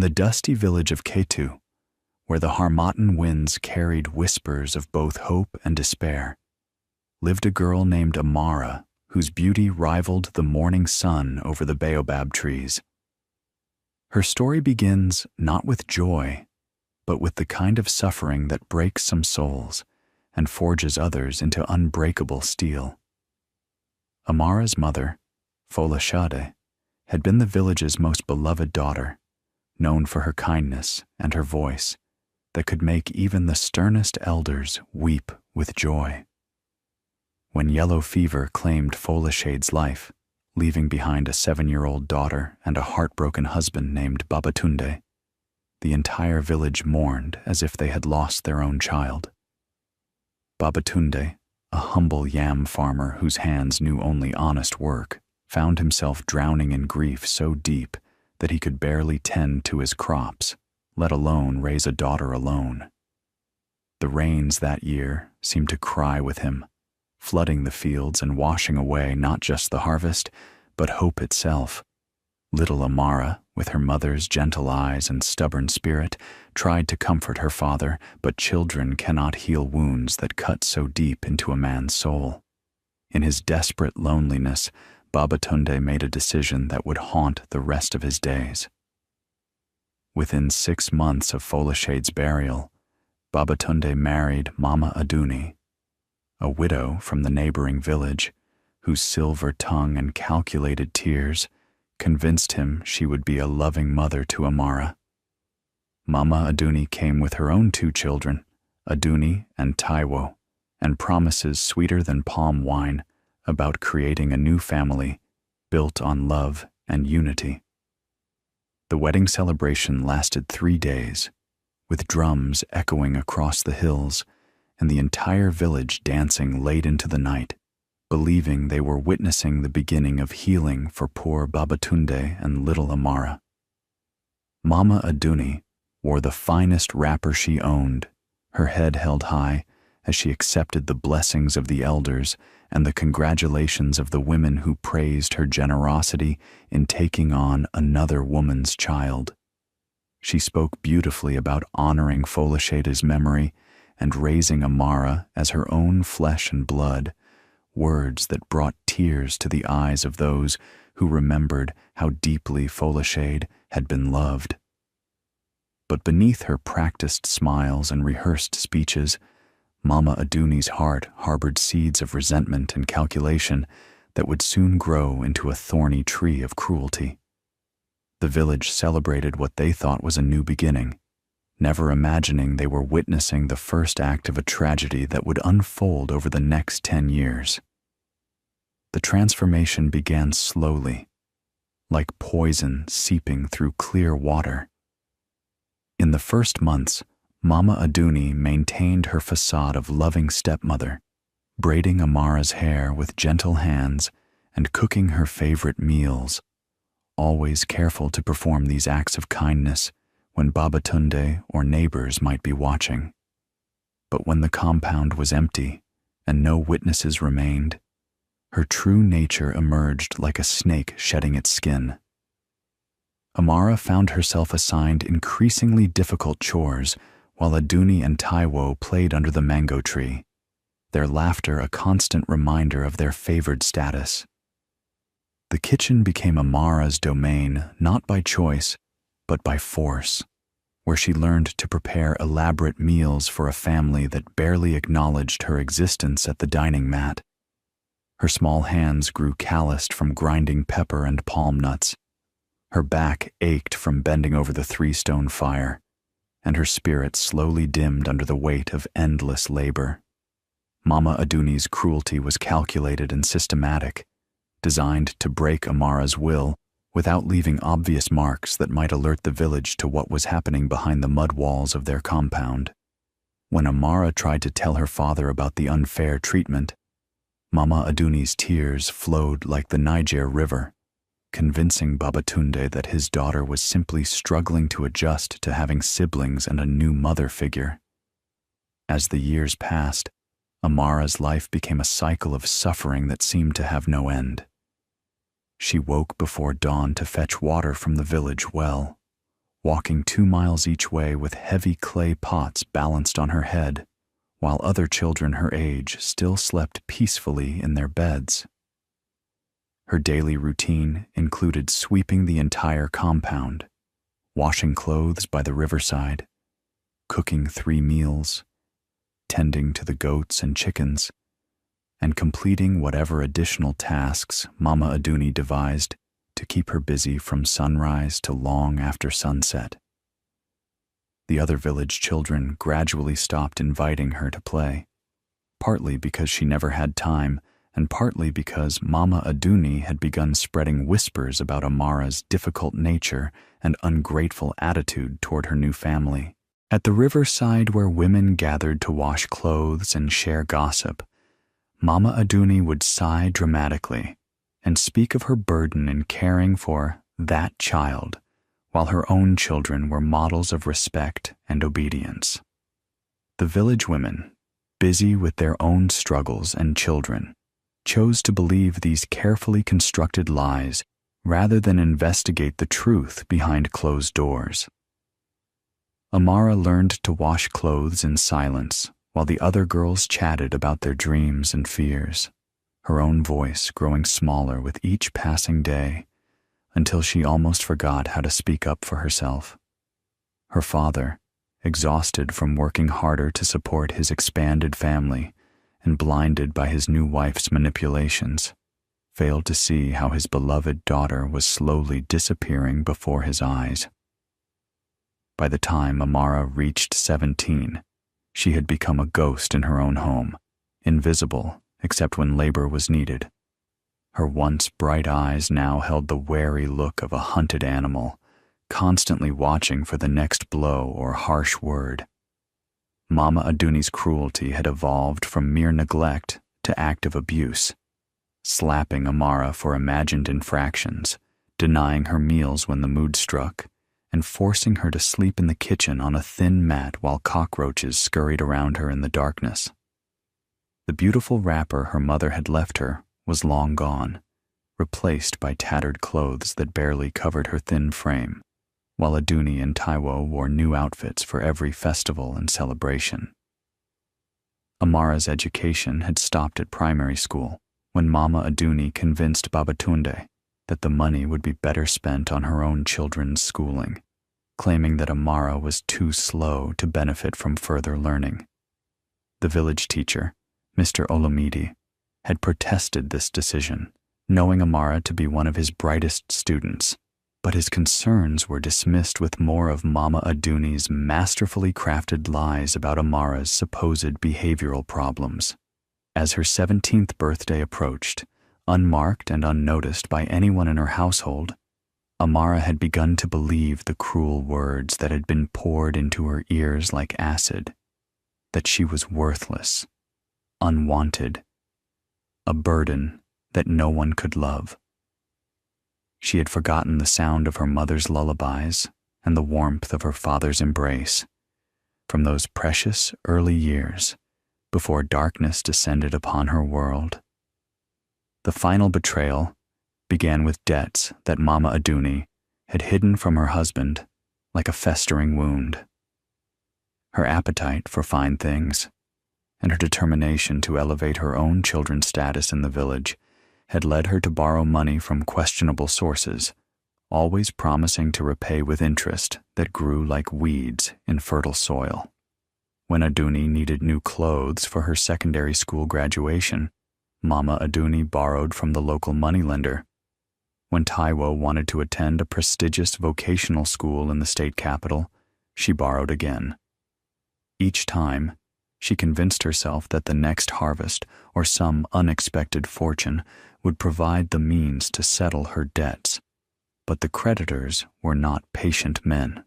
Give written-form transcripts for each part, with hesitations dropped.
the dusty village of Ketu, where the Harmattan winds carried whispers of both hope and despair, lived a girl named Amara, whose beauty rivaled the morning sun over the baobab trees. Her story begins not with joy, but with the kind of suffering that breaks some souls and forges others into unbreakable steel. Amara's mother, Folashade, had been the village's most beloved daughter, known for her kindness and her voice that could make even the sternest elders weep with joy. When yellow fever claimed Folashade's life, leaving behind a 7-year-old daughter and a heartbroken husband named Babatunde, the entire village mourned as if they had lost their own child. Babatunde, a humble yam farmer whose hands knew only honest work, found himself drowning in grief so deep that he could barely tend to his crops, let alone raise a daughter alone. The rains that year seemed to cry with him, flooding the fields and washing away not just the harvest, but hope itself. Little Amara, with her mother's gentle eyes and stubborn spirit, tried to comfort her father, but children cannot heal wounds that cut so deep into a man's soul. In his desperate loneliness, Babatunde made a decision that would haunt the rest of his days. Within 6 months of Folashade's burial, Babatunde married Mama Aduni, a widow from the neighboring village, whose silver tongue and calculated tears convinced him she would be a loving mother to Amara. Mama Aduni came with her own 2 children, Aduni and Taiwo, and promises sweeter than palm wine about creating a new family built on love and unity. The wedding celebration lasted 3 days, with drums echoing across the hills and the entire village dancing late into the night, believing they were witnessing the beginning of healing for poor Babatunde and little Amara. Mama Aduni wore the finest wrapper she owned, her head held high as she accepted the blessings of the elders and the congratulations of the women who praised her generosity in taking on another woman's child. She spoke beautifully about honoring Folashade's memory and raising Amara as her own flesh and blood, words that brought tears to the eyes of those who remembered how deeply Folashade had been loved. But beneath her practiced smiles and rehearsed speeches, Mama Aduni's heart harbored seeds of resentment and calculation that would soon grow into a thorny tree of cruelty. The village celebrated what they thought was a new beginning, never imagining they were witnessing the first act of a tragedy that would unfold over the next 10 years. The transformation began slowly, like poison seeping through clear water. In the first months, Mama Aduni maintained her facade of loving stepmother, braiding Amara's hair with gentle hands and cooking her favorite meals, always careful to perform these acts of kindness when Babatunde or neighbors might be watching. But when the compound was empty and no witnesses remained, her true nature emerged like a snake shedding its skin. Amara found herself assigned increasingly difficult chores while Aduni and Taiwo played under the mango tree, their laughter a constant reminder of their favored status. The kitchen became Amara's domain not by choice, but by force, where she learned to prepare elaborate meals for a family that barely acknowledged her existence at the dining mat. Her small hands grew calloused from grinding pepper and palm nuts. Her back ached from bending over the 3-stone fire, and her spirit slowly dimmed under the weight of endless labor. Mama Aduni's cruelty was calculated and systematic, designed to break Amara's will without leaving obvious marks that might alert the village to what was happening behind the mud walls of their compound. When Amara tried to tell her father about the unfair treatment, Mama Aduni's tears flowed like the Niger River, convincing Babatunde that his daughter was simply struggling to adjust to having siblings and a new mother figure. As the years passed, Amara's life became a cycle of suffering that seemed to have no end. She woke before dawn to fetch water from the village well, walking 2 miles each way with heavy clay pots balanced on her head, while other children her age still slept peacefully in their beds. Her daily routine included sweeping the entire compound, washing clothes by the riverside, cooking 3 meals, tending to the goats and chickens, and completing whatever additional tasks Mama Aduni devised to keep her busy from sunrise to long after sunset. The other village children gradually stopped inviting her to play, partly because she never had time, and partly because Mama Aduni had begun spreading whispers about Amara's difficult nature and ungrateful attitude toward her new family. At the riverside where women gathered to wash clothes and share gossip, Mama Aduni would sigh dramatically and speak of her burden in caring for that child, while her own children were models of respect and obedience. The village women, busy with their own struggles and children, chose to believe these carefully constructed lies rather than investigate the truth behind closed doors. Amara learned to wash clothes in silence while the other girls chatted about their dreams and fears, her own voice growing smaller with each passing day until she almost forgot how to speak up for herself. Her father, exhausted from working harder to support his expanded family and blinded by his new wife's manipulations, failed to see how his beloved daughter was slowly disappearing before his eyes. By the time Amara reached 17, she had become a ghost in her own home, invisible except when labor was needed. Her once bright eyes now held the wary look of a hunted animal, constantly watching for the next blow or harsh word. Mama Aduni's cruelty had evolved from mere neglect to active abuse, slapping Amara for imagined infractions, denying her meals when the mood struck, and forcing her to sleep in the kitchen on a thin mat while cockroaches scurried around her in the darkness. The beautiful wrapper her mother had left her was long gone, replaced by tattered clothes that barely covered her thin frame, while Aduni and Taiwo wore new outfits for every festival and celebration. Amara's education had stopped at primary school when Mama Aduni convinced Babatunde that the money would be better spent on her own children's schooling, claiming that Amara was too slow to benefit from further learning. The village teacher, Mr. Olomidi, had protested this decision, knowing Amara to be one of his brightest students, but his concerns were dismissed with more of Mama Aduni's masterfully crafted lies about Amara's supposed behavioral problems. As her 17th birthday approached, unmarked and unnoticed by anyone in her household, Amara had begun to believe the cruel words that had been poured into her ears like acid, that she was worthless, unwanted, a burden that no one could love. She had forgotten the sound of her mother's lullabies and the warmth of her father's embrace from those precious early years before darkness descended upon her world. The final betrayal began with debts that Mama Aduni had hidden from her husband like a festering wound. Her appetite for fine things and her determination to elevate her own children's status in the village had led her to borrow money from questionable sources, always promising to repay with interest that grew like weeds in fertile soil. When Aduni needed new clothes for her secondary school graduation, Mama Aduni borrowed from the local moneylender. When Taiwo wanted to attend a prestigious vocational school in the state capital, she borrowed again. Each time, she convinced herself that the next harvest or some unexpected fortune would provide the means to settle her debts. But the creditors were not patient men.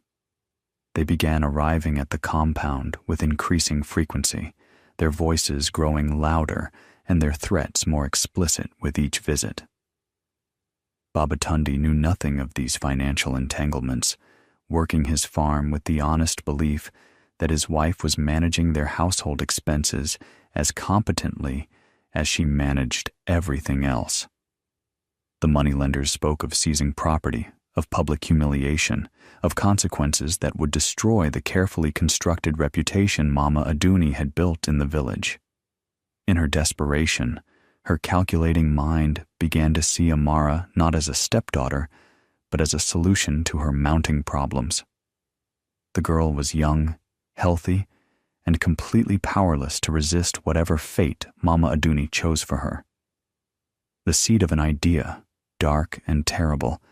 They began arriving at the compound with increasing frequency, their voices growing louder and their threats more explicit with each visit. Babatunde knew nothing of these financial entanglements, working his farm with the honest belief that his wife was managing their household expenses as competently as she managed everything else. The moneylenders spoke of seizing property, of public humiliation, of consequences that would destroy the carefully constructed reputation Mama Aduni had built in the village. In her desperation, her calculating mind began to see Amara not as a stepdaughter, but as a solution to her mounting problems. The girl was young, healthy, and completely powerless to resist whatever fate Mama Aduni chose for her. The seed of an idea, dark and terrible,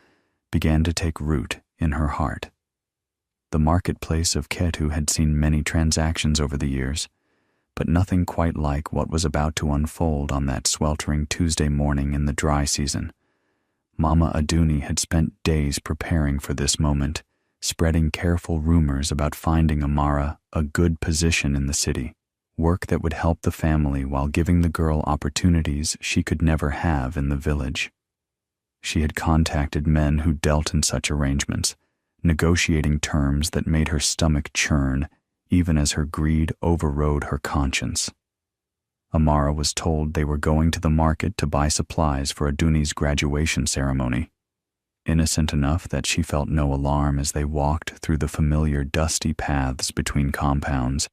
began to take root in her heart. The marketplace of Ketu had seen many transactions over the years, but nothing quite like what was about to unfold on that sweltering Tuesday morning in the dry season. Mama Aduni had spent days preparing for this moment, spreading careful rumors about finding Amara a good position in the city, work that would help the family while giving the girl opportunities she could never have in the village. She had contacted men who dealt in such arrangements, negotiating terms that made her stomach churn even as her greed overrode her conscience. Amara was told they were going to the market to buy supplies for Aduni's graduation ceremony. Innocent enough that she felt no alarm as they walked through the familiar dusty paths between compounds.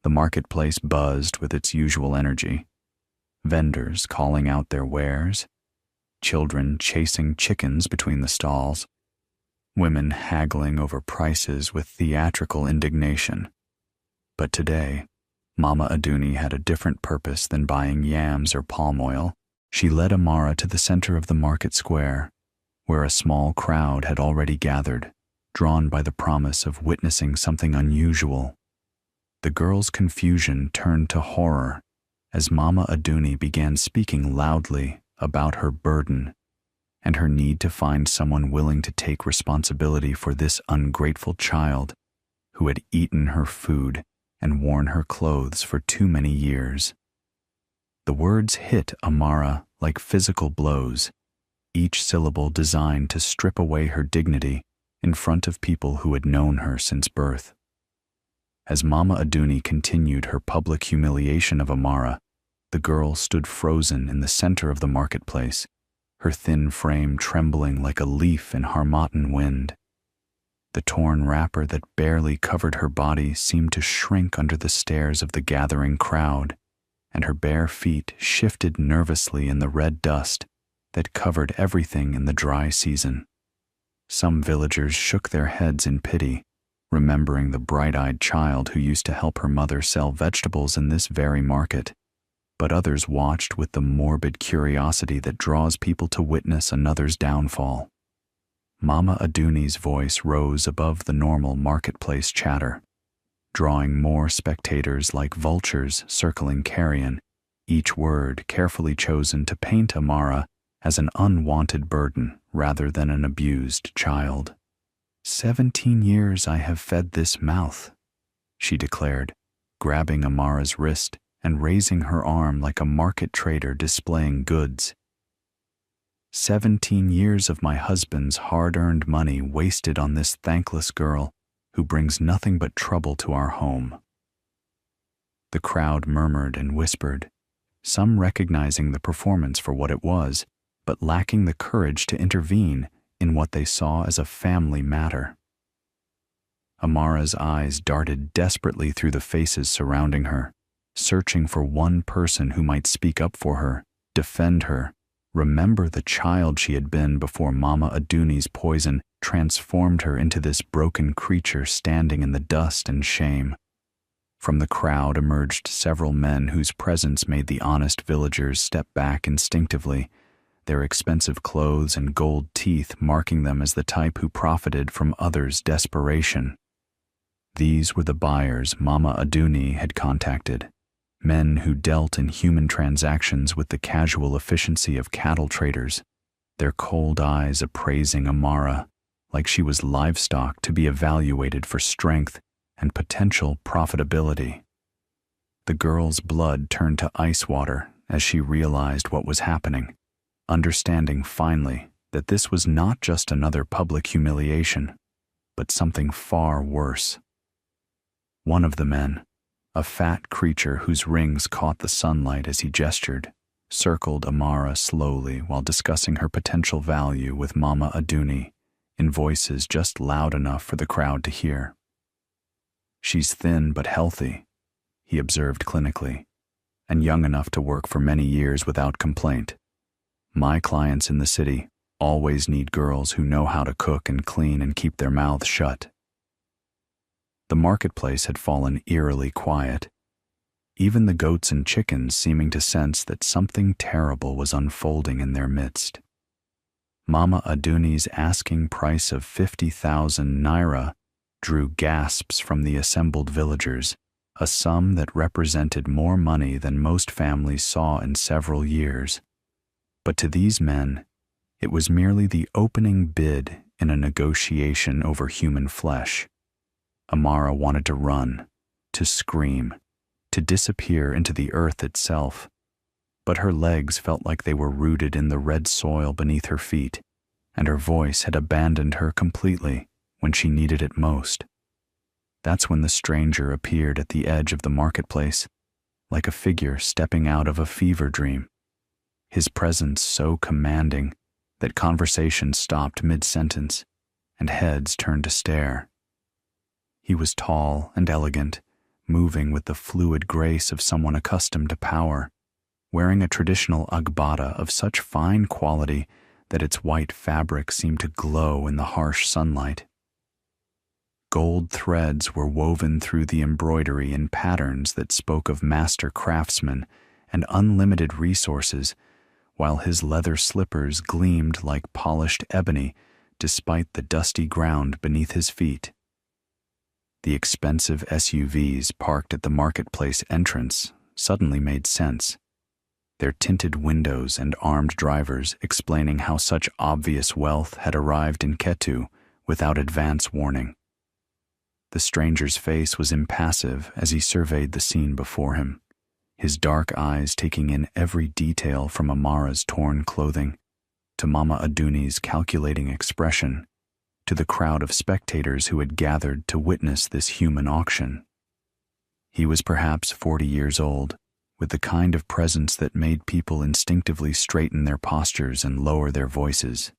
The marketplace buzzed with its usual energy. Vendors calling out their wares, children chasing chickens between the stalls, women haggling over prices with theatrical indignation. But today, Mama Aduni had a different purpose than buying yams or palm oil. She led Amara to the center of the market square, where a small crowd had already gathered, drawn by the promise of witnessing something unusual. The girl's confusion turned to horror as Mama Aduni began speaking loudly about her burden and her need to find someone willing to take responsibility for this ungrateful child who had eaten her food and worn her clothes for too many years. The words hit Amara like physical blows, each syllable designed to strip away her dignity in front of people who had known her since birth. As Mama Aduni continued her public humiliation of Amara, the girl stood frozen in the center of the marketplace, her thin frame trembling like a leaf in Harmattan wind. The torn wrapper that barely covered her body seemed to shrink under the stares of the gathering crowd, and her bare feet shifted nervously in the red dust that covered everything in the dry season. Some villagers shook their heads in pity, remembering the bright-eyed child who used to help her mother sell vegetables in this very market. But others watched with the morbid curiosity that draws people to witness another's downfall. Mama Aduni's voice rose above the normal marketplace chatter, drawing more spectators like vultures circling carrion, each word carefully chosen to paint Amara as an unwanted burden rather than an abused child. 17 years I have fed this mouth, she declared, grabbing Amara's wrist and raising her arm like a market trader displaying goods. 17 years of my husband's hard-earned money wasted on this thankless girl who brings nothing but trouble to our home. The crowd murmured and whispered, some recognizing the performance for what it was, but lacking the courage to intervene in what they saw as a family matter. Amara's eyes darted desperately through the faces surrounding her, searching for one person who might speak up for her, defend her, remember the child she had been before Mama Aduni's poison transformed her into this broken creature standing in the dust and shame. From the crowd emerged several men whose presence made the honest villagers step back instinctively, their expensive clothes and gold teeth marking them as the type who profited from others' desperation. These were the buyers Mama Aduni had contacted, men who dealt in human transactions with the casual efficiency of cattle traders, their cold eyes appraising Amara like she was livestock to be evaluated for strength and potential profitability. The girl's blood turned to ice water as she realized what was happening, understanding finally that this was not just another public humiliation, but something far worse. One of the men, a fat creature whose rings caught the sunlight as he gestured, circled Amara slowly while discussing her potential value with Mama Aduni, in voices just loud enough for the crowd to hear. "She's thin but healthy," he observed clinically, "and young enough to work for many years without complaint. My clients in the city always need girls who know how to cook and clean and keep their mouths shut." The marketplace had fallen eerily quiet, even the goats and chickens seeming to sense that something terrible was unfolding in their midst. Mama Aduni's asking price of 50,000 naira drew gasps from the assembled villagers, a sum that represented more money than most families saw in several years. But to these men, it was merely the opening bid in a negotiation over human flesh. Amara wanted to run, to scream, to disappear into the earth itself, but her legs felt like they were rooted in the red soil beneath her feet, and her voice had abandoned her completely when she needed it most. That's when the stranger appeared at the edge of the marketplace, like a figure stepping out of a fever dream, his presence so commanding that conversation stopped mid-sentence and heads turned to stare. He was tall and elegant, moving with the fluid grace of someone accustomed to power, wearing a traditional agbada of such fine quality that its white fabric seemed to glow in the harsh sunlight. Gold threads were woven through the embroidery in patterns that spoke of master craftsmen and unlimited resources, while his leather slippers gleamed like polished ebony despite the dusty ground beneath his feet. The expensive SUVs parked at the marketplace entrance suddenly made sense, their tinted windows and armed drivers explaining how such obvious wealth had arrived in Ketu without advance warning. The stranger's face was impassive as he surveyed the scene before him, his dark eyes taking in every detail from Amara's torn clothing, to Mama Aduni's calculating expression, to the crowd of spectators who had gathered to witness this human auction. He was perhaps 40 years old, with the kind of presence that made people instinctively straighten their postures and lower their voices,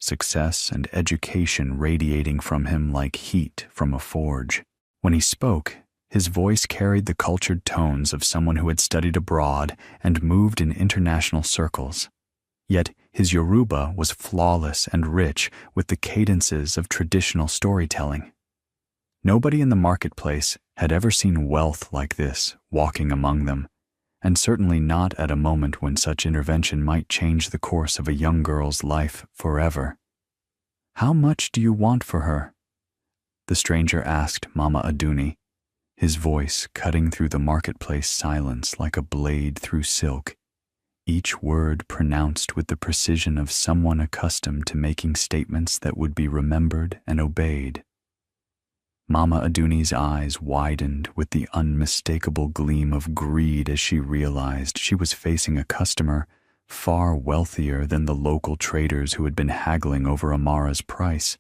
success and education radiating from him like heat from a forge. When he spoke, his voice carried the cultured tones of someone who had studied abroad and moved in international circles. Yet his Yoruba was flawless and rich with the cadences of traditional storytelling. Nobody in the marketplace had ever seen wealth like this walking among them, and certainly not at a moment when such intervention might change the course of a young girl's life forever. "How much do you want for her?" the stranger asked Mama Aduni, his voice cutting through the marketplace silence like a blade through silk, each word pronounced with the precision of someone accustomed to making statements that would be remembered and obeyed. Mama Aduni's eyes widened with the unmistakable gleam of greed as she realized she was facing a customer far wealthier than the local traders who had been haggling over Amara's price,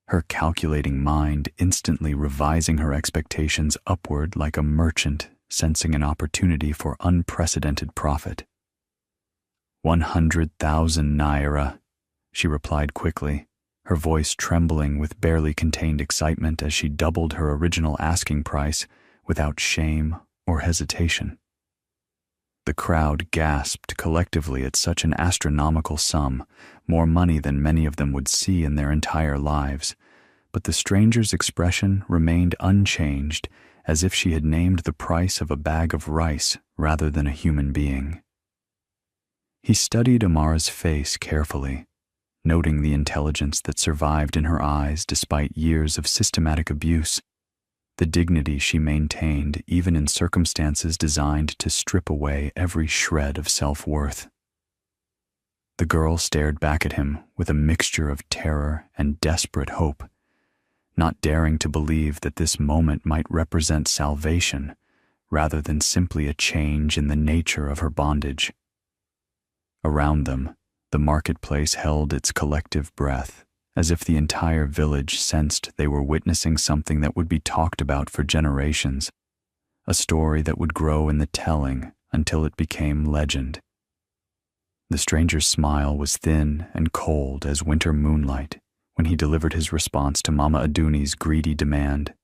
her calculating mind instantly revising her expectations upward like a merchant sensing an opportunity for unprecedented profit. 100,000 naira, she replied quickly, her voice trembling with barely contained excitement as she doubled her original asking price without shame or hesitation. The crowd gasped collectively at such an astronomical sum, more money than many of them would see in their entire lives, but the stranger's expression remained unchanged, as if she had named the price of a bag of rice rather than a human being. He studied Amara's face carefully, noting the intelligence that survived in her eyes despite years of systematic abuse, the dignity she maintained even in circumstances designed to strip away every shred of self-worth. The girl stared back at him with a mixture of terror and desperate hope, not daring to believe that this moment might represent salvation rather than simply a change in the nature of her bondage. Around them, the marketplace held its collective breath, as if the entire village sensed they were witnessing something that would be talked about for generations, a story that would grow in the telling until it became legend. The stranger's smile was thin and cold as winter moonlight when he delivered his response to Mama Aduni's greedy demand,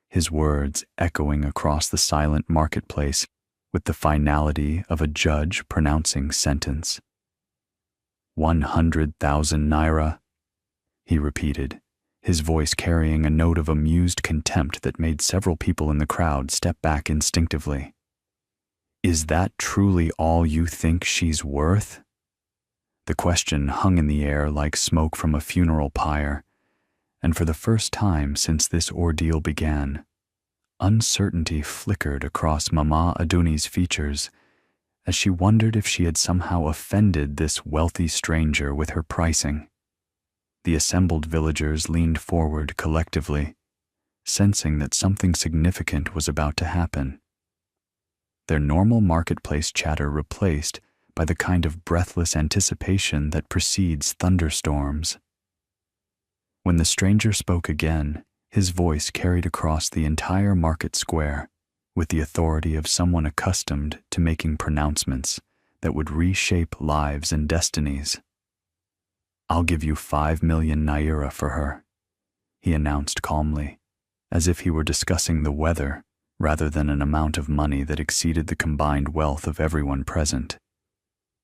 his words echoing across the silent marketplace with the finality of a judge pronouncing sentence. 100,000 naira, he repeated, his voice carrying a note of amused contempt that made several people in the crowd step back instinctively. Is that truly all you think she's worth? The question hung in the air like smoke from a funeral pyre, and for the first time since this ordeal began, uncertainty flickered across Mama Aduni's features as she wondered if she had somehow offended this wealthy stranger with her pricing. The assembled villagers leaned forward collectively, sensing that something significant was about to happen. Their normal marketplace chatter replaced by the kind of breathless anticipation that precedes thunderstorms. When the stranger spoke again, his voice carried across the entire market square with the authority of someone accustomed to making pronouncements that would reshape lives and destinies. I'll give you 5 million naira for her, he announced calmly, as if he were discussing the weather rather than an amount of money that exceeded the combined wealth of everyone present.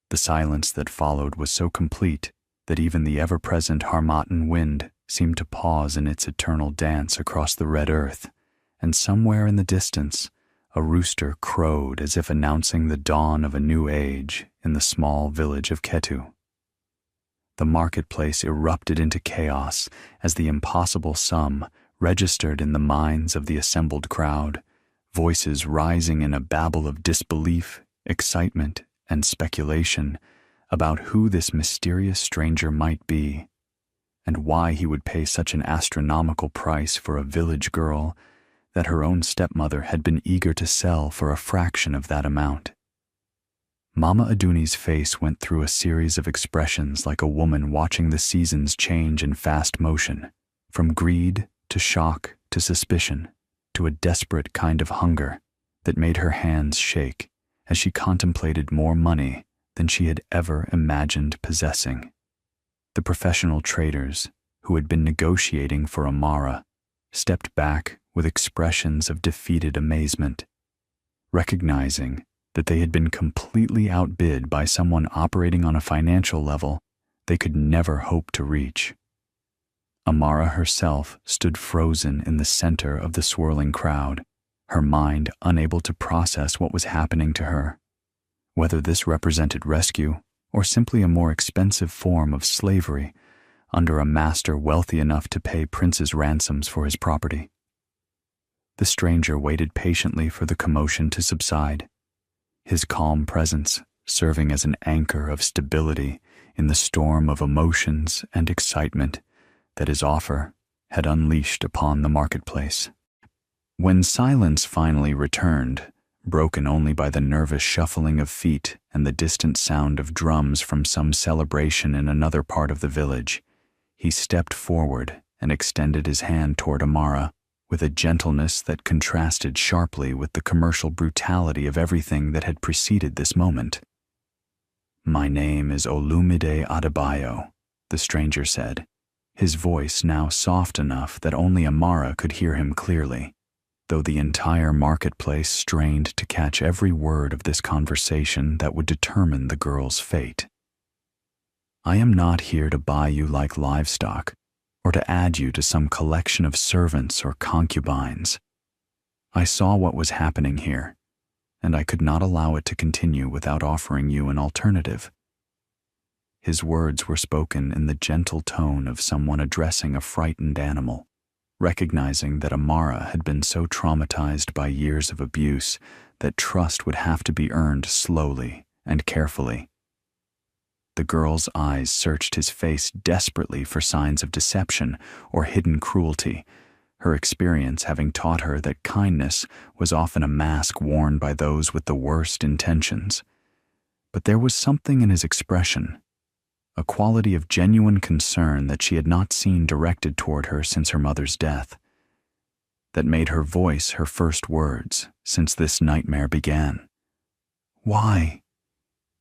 The silence that followed was so complete that even the ever-present Harmattan wind seemed to pause in its eternal dance across the red earth, and somewhere in the distance, a rooster crowed as if announcing the dawn of a new age in the small village of Ketu. The marketplace erupted into chaos as the impossible sum registered in the minds of the assembled crowd, voices rising in a babble of disbelief, excitement, and speculation about who this mysterious stranger might be, and why he would pay such an astronomical price for a village girl that her own stepmother had been eager to sell for a fraction of that amount. Mama Aduni's face went through a series of expressions like a woman watching the seasons change in fast motion, from greed to shock to suspicion to a desperate kind of hunger that made her hands shake as she contemplated more money than she had ever imagined possessing. The professional traders, who had been negotiating for Amara, stepped back with expressions of defeated amazement, recognizing that they had been completely outbid by someone operating on a financial level they could never hope to reach. Amara herself stood frozen in the center of the swirling crowd, her mind unable to process what was happening to her, whether this represented rescue or simply a more expensive form of slavery under a master wealthy enough to pay princes' ransoms for his property. The stranger waited patiently for the commotion to subside, his calm presence serving as an anchor of stability in the storm of emotions and excitement that his offer had unleashed upon the marketplace. When silence finally returned, broken only by the nervous shuffling of feet and the distant sound of drums from some celebration in another part of the village, he stepped forward and extended his hand toward Amara with a gentleness that contrasted sharply with the commercial brutality of everything that had preceded this moment. "My name is Olumide Adebayo," the stranger said, his voice now soft enough that only Amara could hear him clearly, though the entire marketplace strained to catch every word of this conversation that would determine the girl's fate. "I am not here to buy you like livestock, or to add you to some collection of servants or concubines. I saw what was happening here, and I could not allow it to continue without offering you an alternative." His words were spoken in the gentle tone of someone addressing a frightened animal, recognizing that Amara had been so traumatized by years of abuse that trust would have to be earned slowly and carefully. The girl's eyes searched his face desperately for signs of deception or hidden cruelty, her experience having taught her that kindness was often a mask worn by those with the worst intentions. But there was something in his expression, a quality of genuine concern that she had not seen directed toward her since her mother's death, that made her voice her first words since this nightmare began. "Why?"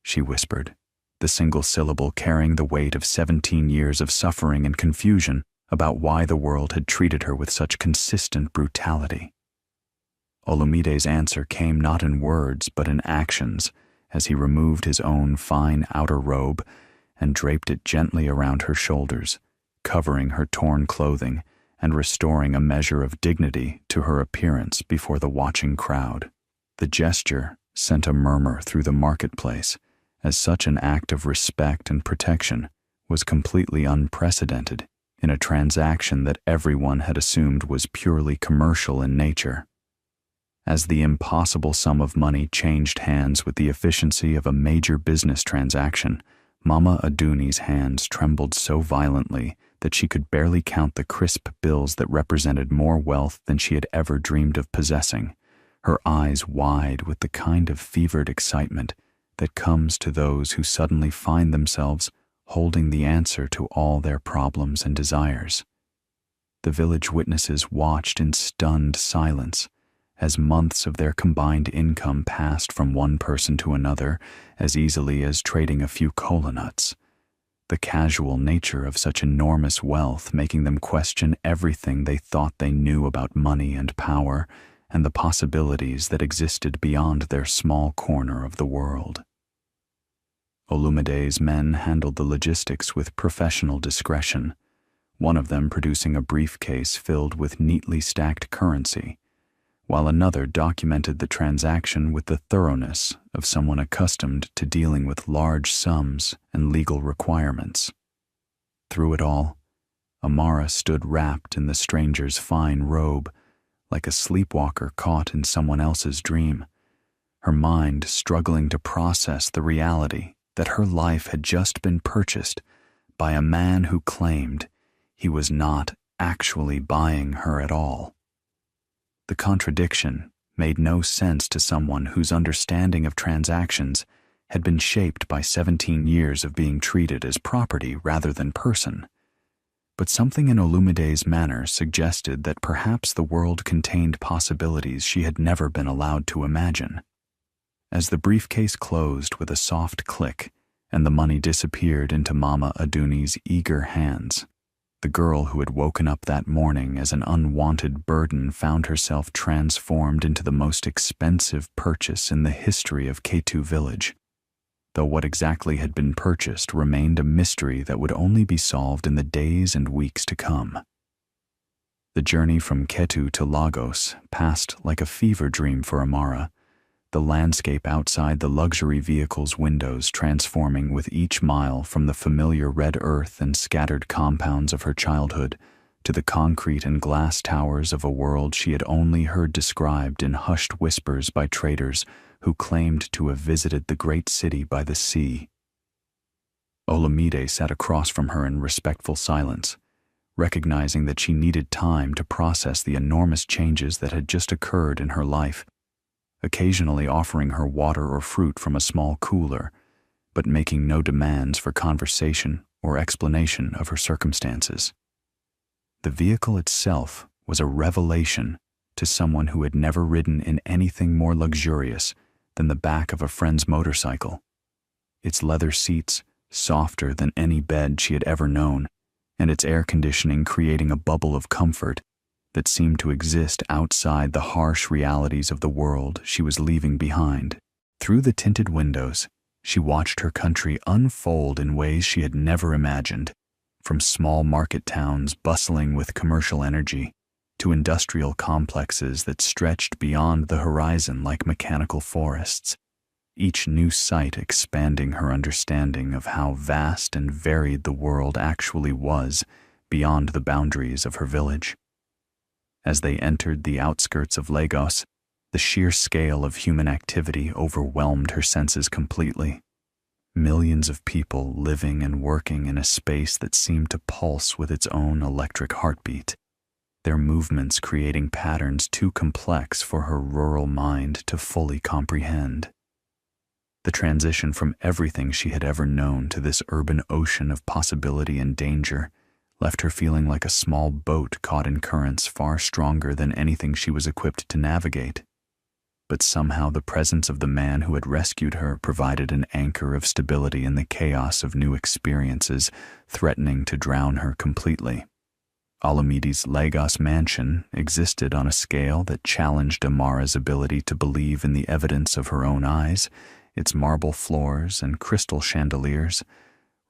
she whispered, the single syllable carrying the weight of 17 years of suffering and confusion about why the world had treated her with such consistent brutality. Olumide's answer came not in words but in actions, as he removed his own fine outer robe and draped it gently around her shoulders, covering her torn clothing and restoring a measure of dignity to her appearance before the watching crowd. The gesture sent a murmur through the marketplace, as such an act of respect and protection was completely unprecedented in a transaction that everyone had assumed was purely commercial in nature. As the impossible sum of money changed hands with the efficiency of a major business transaction, Mama Aduni's hands trembled so violently that she could barely count the crisp bills that represented more wealth than she had ever dreamed of possessing, her eyes wide with the kind of fevered excitement that comes to those who suddenly find themselves holding the answer to all their problems and desires. The village witnesses watched in stunned silence as months of their combined income passed from one person to another as easily as trading a few cola nuts, the casual nature of such enormous wealth making them question everything they thought they knew about money and power and the possibilities that existed beyond their small corner of the world. Olumide's men handled the logistics with professional discretion, one of them producing a briefcase filled with neatly stacked currency, while another documented the transaction with the thoroughness of someone accustomed to dealing with large sums and legal requirements. Through it all, Amara stood wrapped in the stranger's fine robe, like a sleepwalker caught in someone else's dream, her mind struggling to process the reality that her life had just been purchased by a man who claimed he was not actually buying her at all. The contradiction made no sense to someone whose understanding of transactions had been shaped by 17 years of being treated as property rather than person. But something in Olumide's manner suggested that perhaps the world contained possibilities she had never been allowed to imagine. As the briefcase closed with a soft click and the money disappeared into Mama Aduni's eager hands, the girl who had woken up that morning as an unwanted burden found herself transformed into the most expensive purchase in the history of Ketu village, though what exactly had been purchased remained a mystery that would only be solved in the days and weeks to come. The journey from Ketu to Lagos passed like a fever dream for Amara, the landscape outside the luxury vehicle's windows transforming with each mile from the familiar red earth and scattered compounds of her childhood to the concrete and glass towers of a world she had only heard described in hushed whispers by traders who claimed to have visited the great city by the sea. Olumide sat across from her in respectful silence, recognizing that she needed time to process the enormous changes that had just occurred in her life, occasionally offering her water or fruit from a small cooler, but making no demands for conversation or explanation of her circumstances. The vehicle itself was a revelation to someone who had never ridden in anything more luxurious than the back of a friend's motorcycle, its leather seats softer than any bed she had ever known, and its air conditioning creating a bubble of comfort that seemed to exist outside the harsh realities of the world she was leaving behind. Through the tinted windows, she watched her country unfold in ways she had never imagined, from small market towns bustling with commercial energy to industrial complexes that stretched beyond the horizon like mechanical forests, each new sight expanding her understanding of how vast and varied the world actually was beyond the boundaries of her village. As they entered the outskirts of Lagos, the sheer scale of human activity overwhelmed her senses completely. Millions of people living and working in a space that seemed to pulse with its own electric heartbeat, their movements creating patterns too complex for her rural mind to fully comprehend. The transition from everything she had ever known to this urban ocean of possibility and danger left her feeling like a small boat caught in currents far stronger than anything she was equipped to navigate. But somehow the presence of the man who had rescued her provided an anchor of stability in the chaos of new experiences threatening to drown her completely. Olumide's Lagos mansion existed on a scale that challenged Amara's ability to believe in the evidence of her own eyes, its marble floors and crystal chandeliers,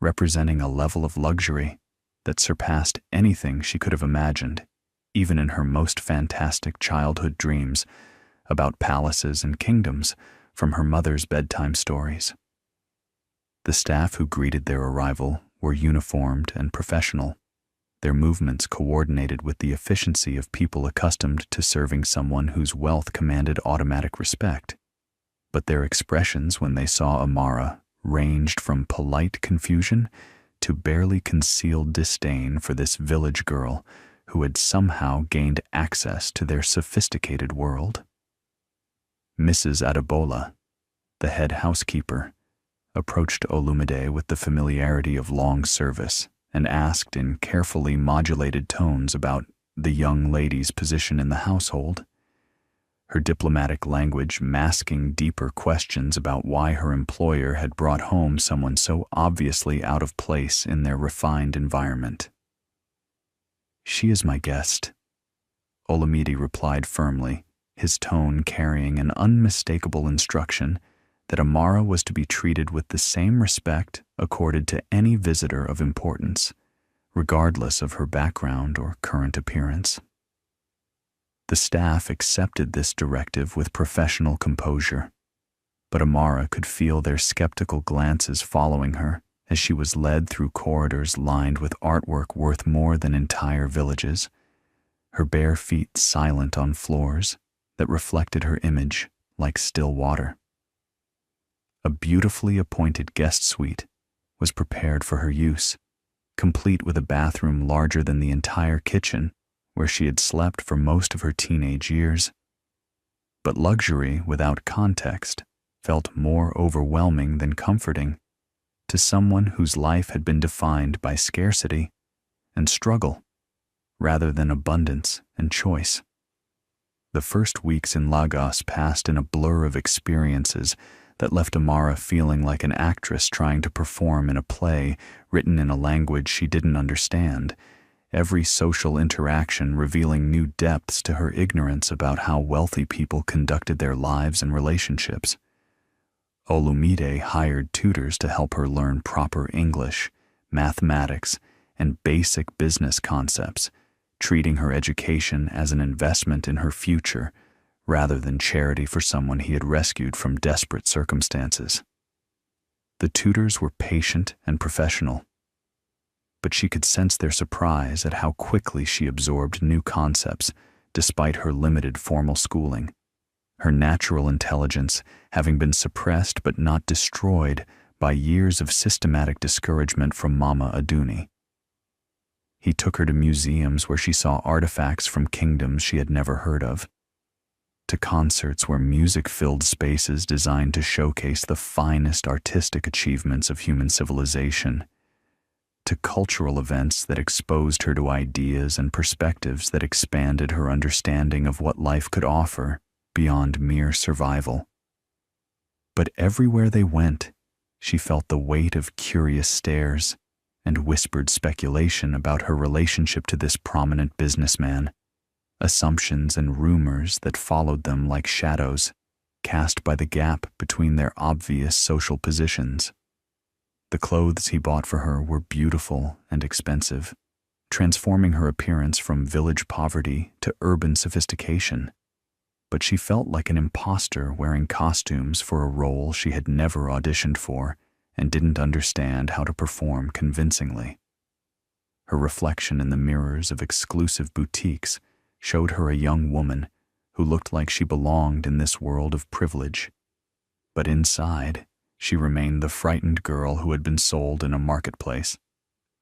representing a level of luxury that surpassed anything she could have imagined, even in her most fantastic childhood dreams about palaces and kingdoms from her mother's bedtime stories. The staff who greeted their arrival were uniformed and professional, their movements coordinated with the efficiency of people accustomed to serving someone whose wealth commanded automatic respect. But their expressions when they saw Amara ranged from polite confusion to barely concealed disdain for this village girl who had somehow gained access to their sophisticated world. Mrs. Adebola, the head housekeeper, approached Olumide with the familiarity of long service and asked in carefully modulated tones about the young lady's position in the household, her diplomatic language masking deeper questions about why her employer had brought home someone so obviously out of place in their refined environment. "She is my guest," Olumide replied firmly, his tone carrying an unmistakable instruction that Amara was to be treated with the same respect accorded to any visitor of importance, regardless of her background or current appearance. The staff accepted this directive with professional composure, but Amara could feel their skeptical glances following her as she was led through corridors lined with artwork worth more than entire villages, her bare feet silent on floors that reflected her image like still water. A beautifully appointed guest suite was prepared for her use, complete with a bathroom larger than the entire kitchen where she had slept for most of her teenage years. But luxury without context felt more overwhelming than comforting to someone whose life had been defined by scarcity and struggle rather than abundance and choice. The first weeks in Lagos passed in a blur of experiences that left Amara feeling like an actress trying to perform in a play written in a language she didn't understand, every social interaction revealing new depths to her ignorance about how wealthy people conducted their lives and relationships. Olumide hired tutors to help her learn proper English, mathematics, and basic business concepts, treating her education as an investment in her future rather than charity for someone he had rescued from desperate circumstances. The tutors were patient and professional, but she could sense their surprise at how quickly she absorbed new concepts despite her limited formal schooling, her natural intelligence having been suppressed but not destroyed by years of systematic discouragement from Mama Aduni. He took her to museums where she saw artifacts from kingdoms she had never heard of, to concerts where music filled spaces designed to showcase the finest artistic achievements of human civilization, to cultural events that exposed her to ideas and perspectives that expanded her understanding of what life could offer beyond mere survival. But everywhere they went, she felt the weight of curious stares and whispered speculation about her relationship to this prominent businessman, assumptions and rumors that followed them like shadows cast by the gap between their obvious social positions. The clothes he bought for her were beautiful and expensive, transforming her appearance from village poverty to urban sophistication. But she felt like an imposter wearing costumes for a role she had never auditioned for and didn't understand how to perform convincingly. Her reflection in the mirrors of exclusive boutiques showed her a young woman who looked like she belonged in this world of privilege. But inside, she remained the frightened girl who had been sold in a marketplace,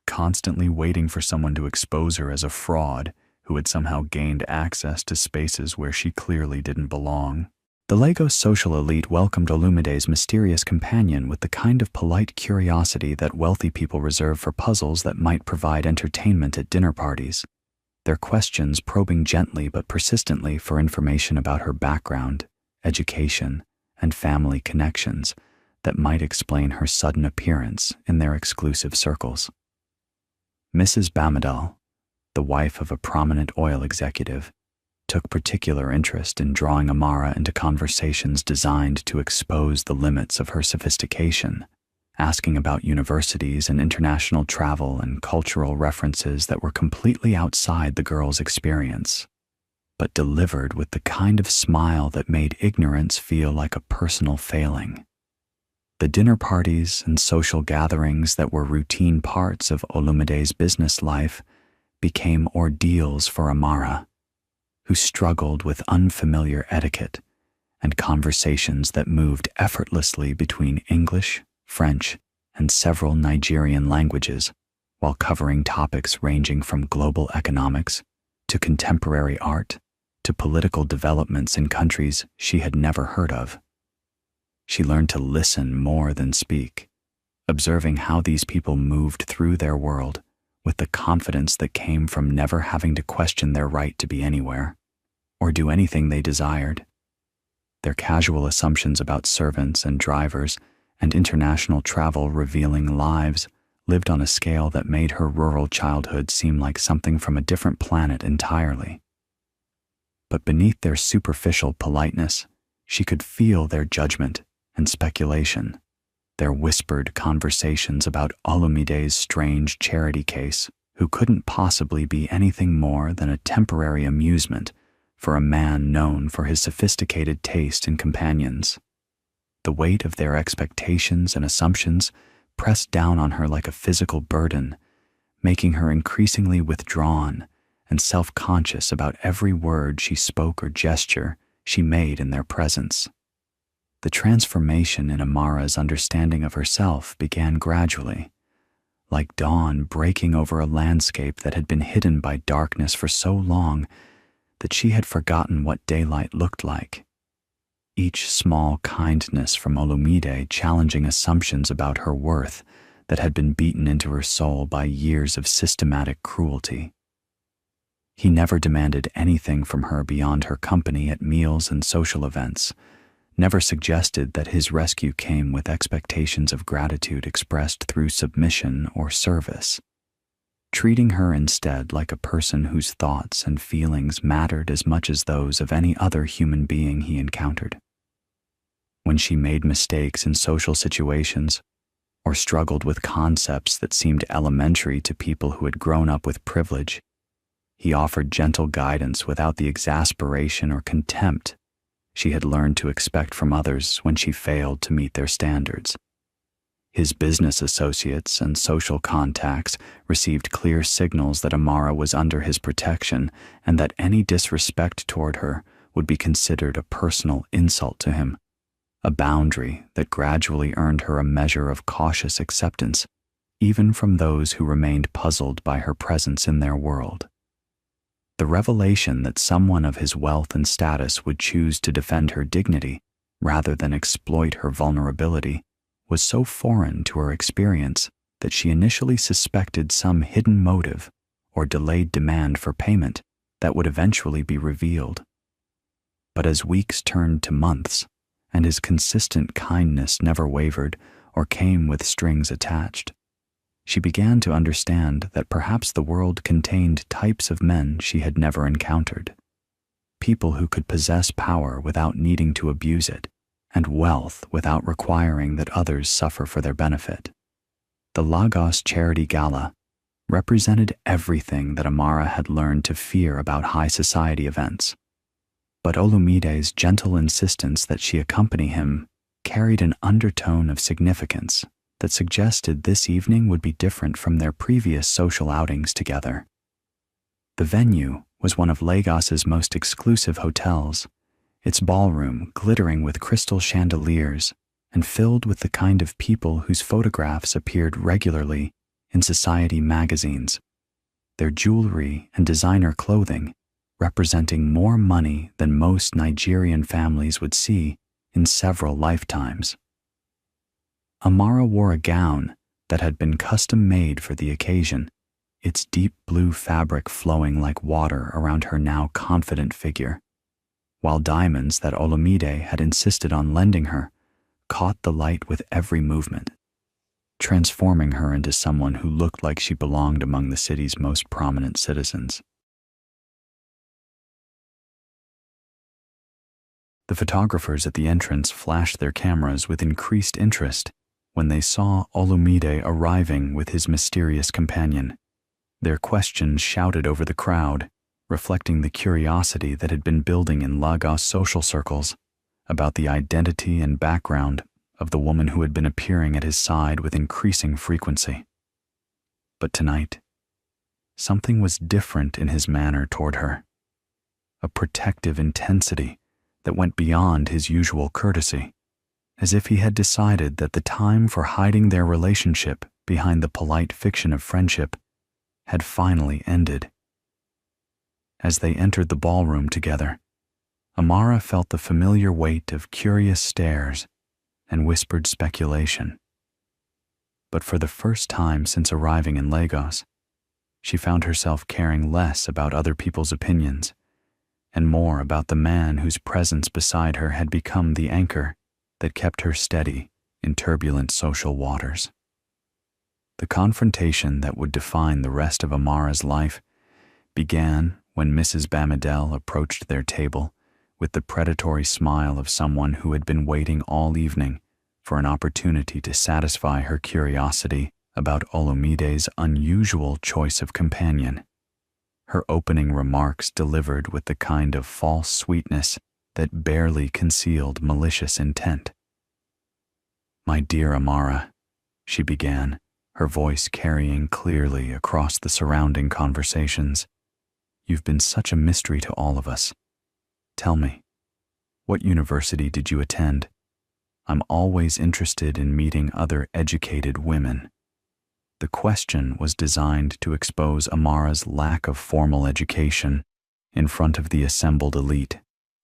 constantly waiting for someone to expose her as a fraud who had somehow gained access to spaces where she clearly didn't belong. The Lagos social elite welcomed Olumide's mysterious companion with the kind of polite curiosity that wealthy people reserve for puzzles that might provide entertainment at dinner parties, their questions probing gently but persistently for information about her background, education, and family connections that might explain her sudden appearance in their exclusive circles. Mrs. Bamadal, the wife of a prominent oil executive, took particular interest in drawing Amara into conversations designed to expose the limits of her sophistication, asking about universities and international travel and cultural references that were completely outside the girl's experience, but delivered with the kind of smile that made ignorance feel like a personal failing. The dinner parties and social gatherings that were routine parts of Olumide's business life became ordeals for Amara, who struggled with unfamiliar etiquette and conversations that moved effortlessly between English, French, and several Nigerian languages, while covering topics ranging from global economics to contemporary art to political developments in countries she had never heard of. She learned to listen more than speak, observing how these people moved through their world with the confidence that came from never having to question their right to be anywhere or do anything they desired. Their casual assumptions about servants and drivers and international travel revealing lives lived on a scale that made her rural childhood seem like something from a different planet entirely. But beneath their superficial politeness, she could feel their judgment and speculation, their whispered conversations about Olumide's strange charity case, who couldn't possibly be anything more than a temporary amusement for a man known for his sophisticated taste in companions. The weight of their expectations and assumptions pressed down on her like a physical burden, making her increasingly withdrawn and self-conscious about every word she spoke or gesture she made in their presence. The transformation in Amara's understanding of herself began gradually, like dawn breaking over a landscape that had been hidden by darkness for so long that she had forgotten what daylight looked like. Each small kindness from Olumide challenging assumptions about her worth that had been beaten into her soul by years of systematic cruelty. He never demanded anything from her beyond her company at meals and social events, never suggested that his rescue came with expectations of gratitude expressed through submission or service, treating her instead like a person whose thoughts and feelings mattered as much as those of any other human being he encountered. When she made mistakes in social situations or struggled with concepts that seemed elementary to people who had grown up with privilege, he offered gentle guidance without the exasperation or contempt she had learned to expect from others when she failed to meet their standards. His business associates and social contacts received clear signals that Amara was under his protection and that any disrespect toward her would be considered a personal insult to him, a boundary that gradually earned her a measure of cautious acceptance, even from those who remained puzzled by her presence in their world. The revelation that someone of his wealth and status would choose to defend her dignity rather than exploit her vulnerability was so foreign to her experience that she initially suspected some hidden motive or delayed demand for payment that would eventually be revealed. But as weeks turned to months, and his consistent kindness never wavered or came with strings attached, she began to understand that perhaps the world contained types of men she had never encountered. People who could possess power without needing to abuse it, and wealth without requiring that others suffer for their benefit. The Lagos Charity Gala represented everything that Amara had learned to fear about high society events. But Olumide's gentle insistence that she accompany him carried an undertone of significance that suggested this evening would be different from their previous social outings together. The venue was one of Lagos's most exclusive hotels, its ballroom glittering with crystal chandeliers and filled with the kind of people whose photographs appeared regularly in society magazines, their jewelry and designer clothing representing more money than most Nigerian families would see in several lifetimes. Amara wore a gown that had been custom-made for the occasion, its deep blue fabric flowing like water around her now confident figure, while diamonds that Olumide had insisted on lending her caught the light with every movement. transforming her into someone who looked like she belonged among the city's most prominent citizens. The photographers at the entrance flashed their cameras with increased interest when they saw Olumide arriving with his mysterious companion. Their questions shouted over the crowd, reflecting the curiosity that had been building in Lagos social circles about the identity and background of the woman who had been appearing at his side with increasing frequency. But tonight, something was different in his manner toward her, a protective intensity that went beyond his usual courtesy, as if he had decided that the time for hiding their relationship behind the polite fiction of friendship had finally ended. As they entered the ballroom together, Amara felt the familiar weight of curious stares and whispered speculation. But for the first time since arriving in Lagos, she found herself caring less about other people's opinions and more about the man whose presence beside her had become the anchor that kept her steady in turbulent social waters. The confrontation that would define the rest of Amara's life began when Mrs. Bamidel approached their table with the predatory smile of someone who had been waiting all evening for an opportunity to satisfy her curiosity about Olumide's unusual choice of companion. Her opening remarks delivered with the kind of false sweetness that barely concealed malicious intent. "My dear Amara," she began, her voice carrying clearly across the surrounding conversations, "you've been such a mystery to all of us. Tell me, what university did you attend? I'm always interested in meeting other educated women." The question was designed to expose Amara's lack of formal education in front of the assembled elite,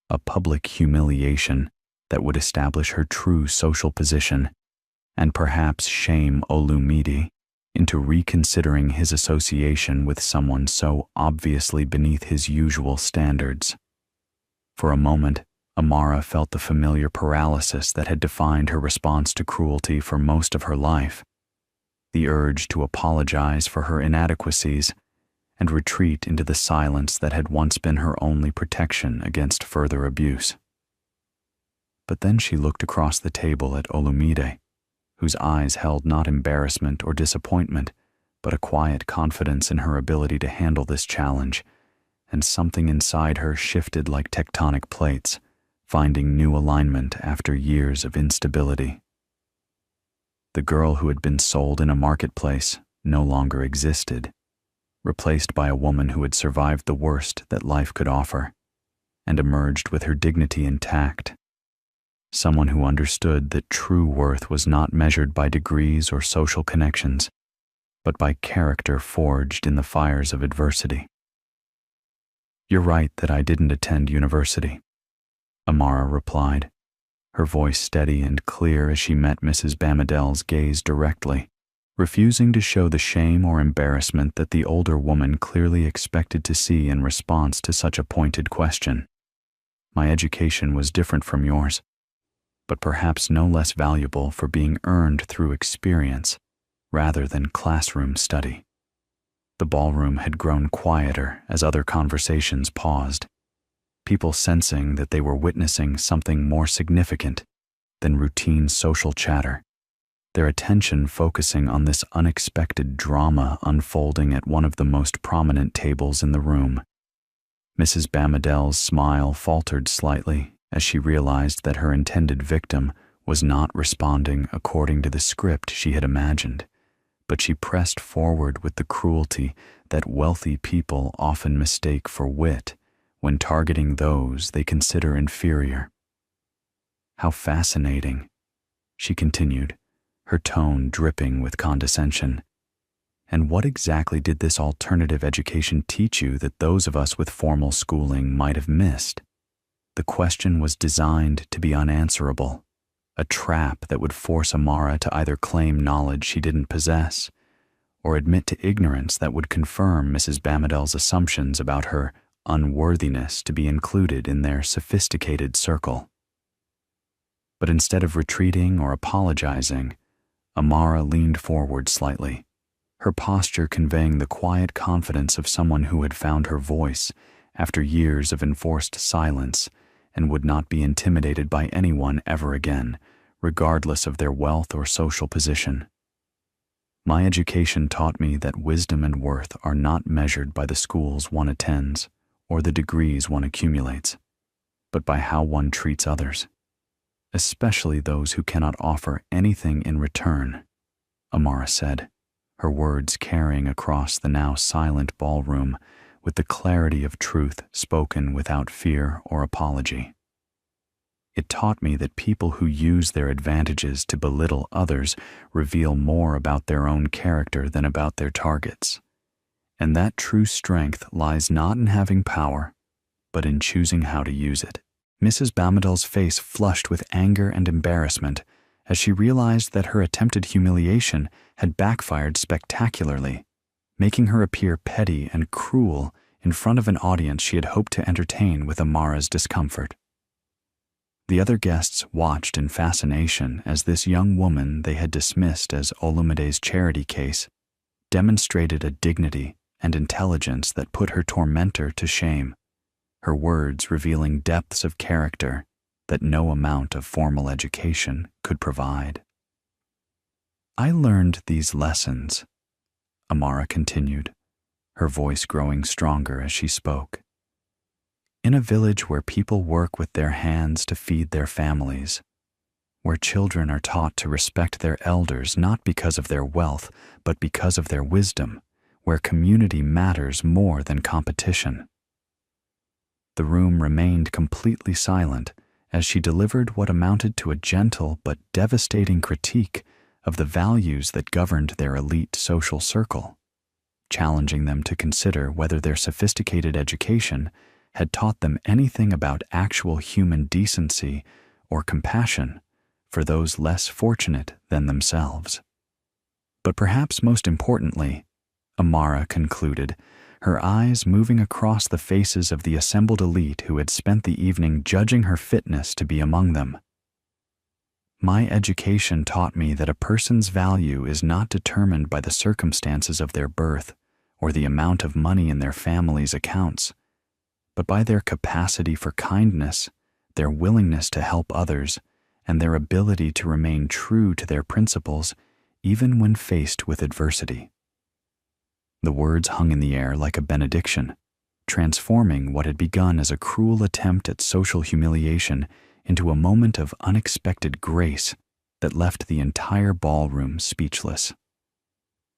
a public humiliation that would establish her true social position and perhaps shame Olumide into reconsidering his association with someone so obviously beneath his usual standards. For a moment, Amara felt the familiar paralysis that had defined her response to cruelty for most of her life, the urge to apologize for her inadequacies and retreat into the silence that had once been her only protection against further abuse. But then she looked across the table at Olumide, whose eyes held not embarrassment or disappointment, but a quiet confidence in her ability to handle this challenge, and something inside her shifted like tectonic plates, finding new alignment after years of instability. The girl who had been sold in a marketplace no longer existed, replaced by a woman who had survived the worst that life could offer and emerged with her dignity intact. Someone who understood that true worth was not measured by degrees or social connections, but by character forged in the fires of adversity. "You're right that I didn't attend university," Amara replied, her voice steady and clear as she met Mrs. Bamidel's gaze directly, refusing to show the shame or embarrassment that the older woman clearly expected to see in response to such a pointed question. "My education was different from yours, but perhaps no less valuable for being earned through experience rather than classroom study." The ballroom had grown quieter as other conversations paused, people sensing that they were witnessing something more significant than routine social chatter, their attention focusing on this unexpected drama unfolding at one of the most prominent tables in the room. Mrs. Bamidel's smile faltered slightly as she realized that her intended victim was not responding according to the script she had imagined, but she pressed forward with the cruelty that wealthy people often mistake for wit when targeting those they consider inferior. "How fascinating," she continued, her tone dripping with condescension. "And what exactly did this alternative education teach you that those of us with formal schooling might have missed?" The question was designed to be unanswerable, a trap that would force Amara to either claim knowledge she didn't possess or admit to ignorance that would confirm Mrs. Bamidel's assumptions about her unworthiness to be included in their sophisticated circle. But instead of retreating or apologizing, Amara leaned forward slightly, her posture conveying the quiet confidence of someone who had found her voice after years of enforced silence and would not be intimidated by anyone ever again, regardless of their wealth or social position. My education taught me that wisdom and worth are not measured by the schools one attends or the degrees one accumulates, but by how one treats others, especially those who cannot offer anything in return, Amara said, her words carrying across the now silent ballroom with the clarity of truth spoken without fear or apology. It taught me that people who use their advantages to belittle others reveal more about their own character than about their targets, and that true strength lies not in having power, but in choosing how to use it. Mrs. Bamedel's face flushed with anger and embarrassment as she realized that her attempted humiliation had backfired spectacularly, making her appear petty and cruel in front of an audience she had hoped to entertain with Amara's discomfort. The other guests watched in fascination as this young woman they had dismissed as Olumide's charity case demonstrated a dignity and intelligence that put her tormentor to shame, her words revealing depths of character that no amount of formal education could provide. I learned these lessons, Amara continued, her voice growing stronger as she spoke. In a village where people work with their hands to feed their families, where children are taught to respect their elders not because of their wealth, but because of their wisdom, where community matters more than competition. The room remained completely silent as she delivered what amounted to a gentle but devastating critique of the values that governed their elite social circle, challenging them to consider whether their sophisticated education had taught them anything about actual human decency or compassion for those less fortunate than themselves. But perhaps most importantly, Amara concluded, her eyes moving across the faces of the assembled elite who had spent the evening judging her fitness to be among them. My education taught me that a person's value is not determined by the circumstances of their birth or the amount of money in their family's accounts, but by their capacity for kindness, their willingness to help others, and their ability to remain true to their principles even when faced with adversity. The words hung in the air like a benediction, transforming what had begun as a cruel attempt at social humiliation into a moment of unexpected grace that left the entire ballroom speechless.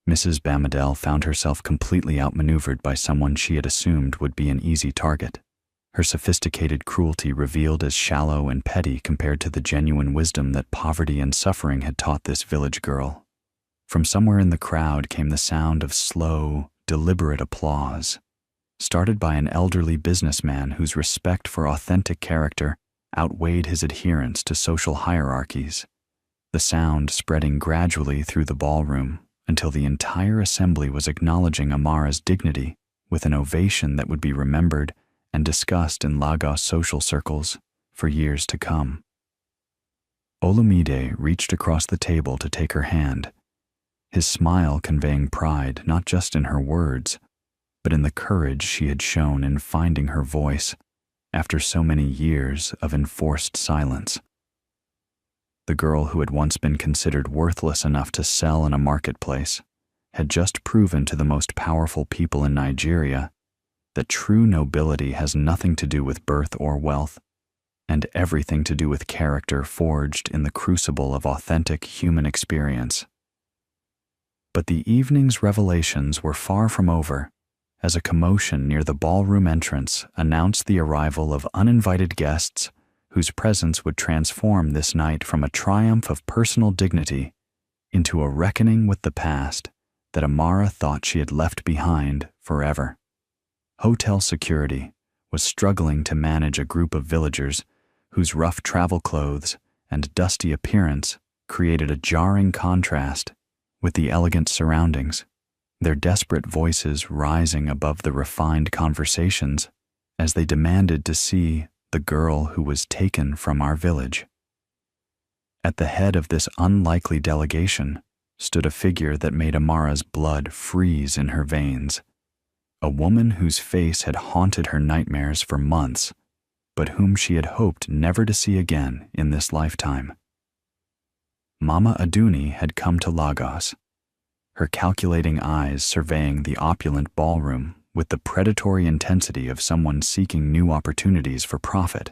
Mrs. Bamedel found herself completely outmaneuvered by someone she had assumed would be an easy target, her sophisticated cruelty revealed as shallow and petty compared to the genuine wisdom that poverty and suffering had taught this village girl. From somewhere in the crowd came the sound of slow, deliberate applause, started by an elderly businessman whose respect for authentic character outweighed his adherence to social hierarchies, the sound spreading gradually through the ballroom until the entire assembly was acknowledging Amara's dignity with an ovation that would be remembered and discussed in Lagos social circles for years to come. Olumide reached across the table to take her hand, his smile conveying pride not just in her words, but in the courage she had shown in finding her voice after so many years of enforced silence. The girl who had once been considered worthless enough to sell in a marketplace had just proven to the most powerful people in Nigeria that true nobility has nothing to do with birth or wealth, and everything to do with character forged in the crucible of authentic human experience. But the evening's revelations were far from over, as a commotion near the ballroom entrance announced the arrival of uninvited guests whose presence would transform this night from a triumph of personal dignity into a reckoning with the past that Amara thought she had left behind forever. Hotel security was struggling to manage a group of villagers whose rough travel clothes and dusty appearance created a jarring contrast with the elegant surroundings, their desperate voices rising above the refined conversations as they demanded to see the girl who was taken from our village. At the head of this unlikely delegation stood a figure that made Amara's blood freeze in her veins. A woman whose face had haunted her nightmares for months, but whom she had hoped never to see again in this lifetime. Mama Aduni had come to Lagos, her calculating eyes surveying the opulent ballroom with the predatory intensity of someone seeking new opportunities for profit,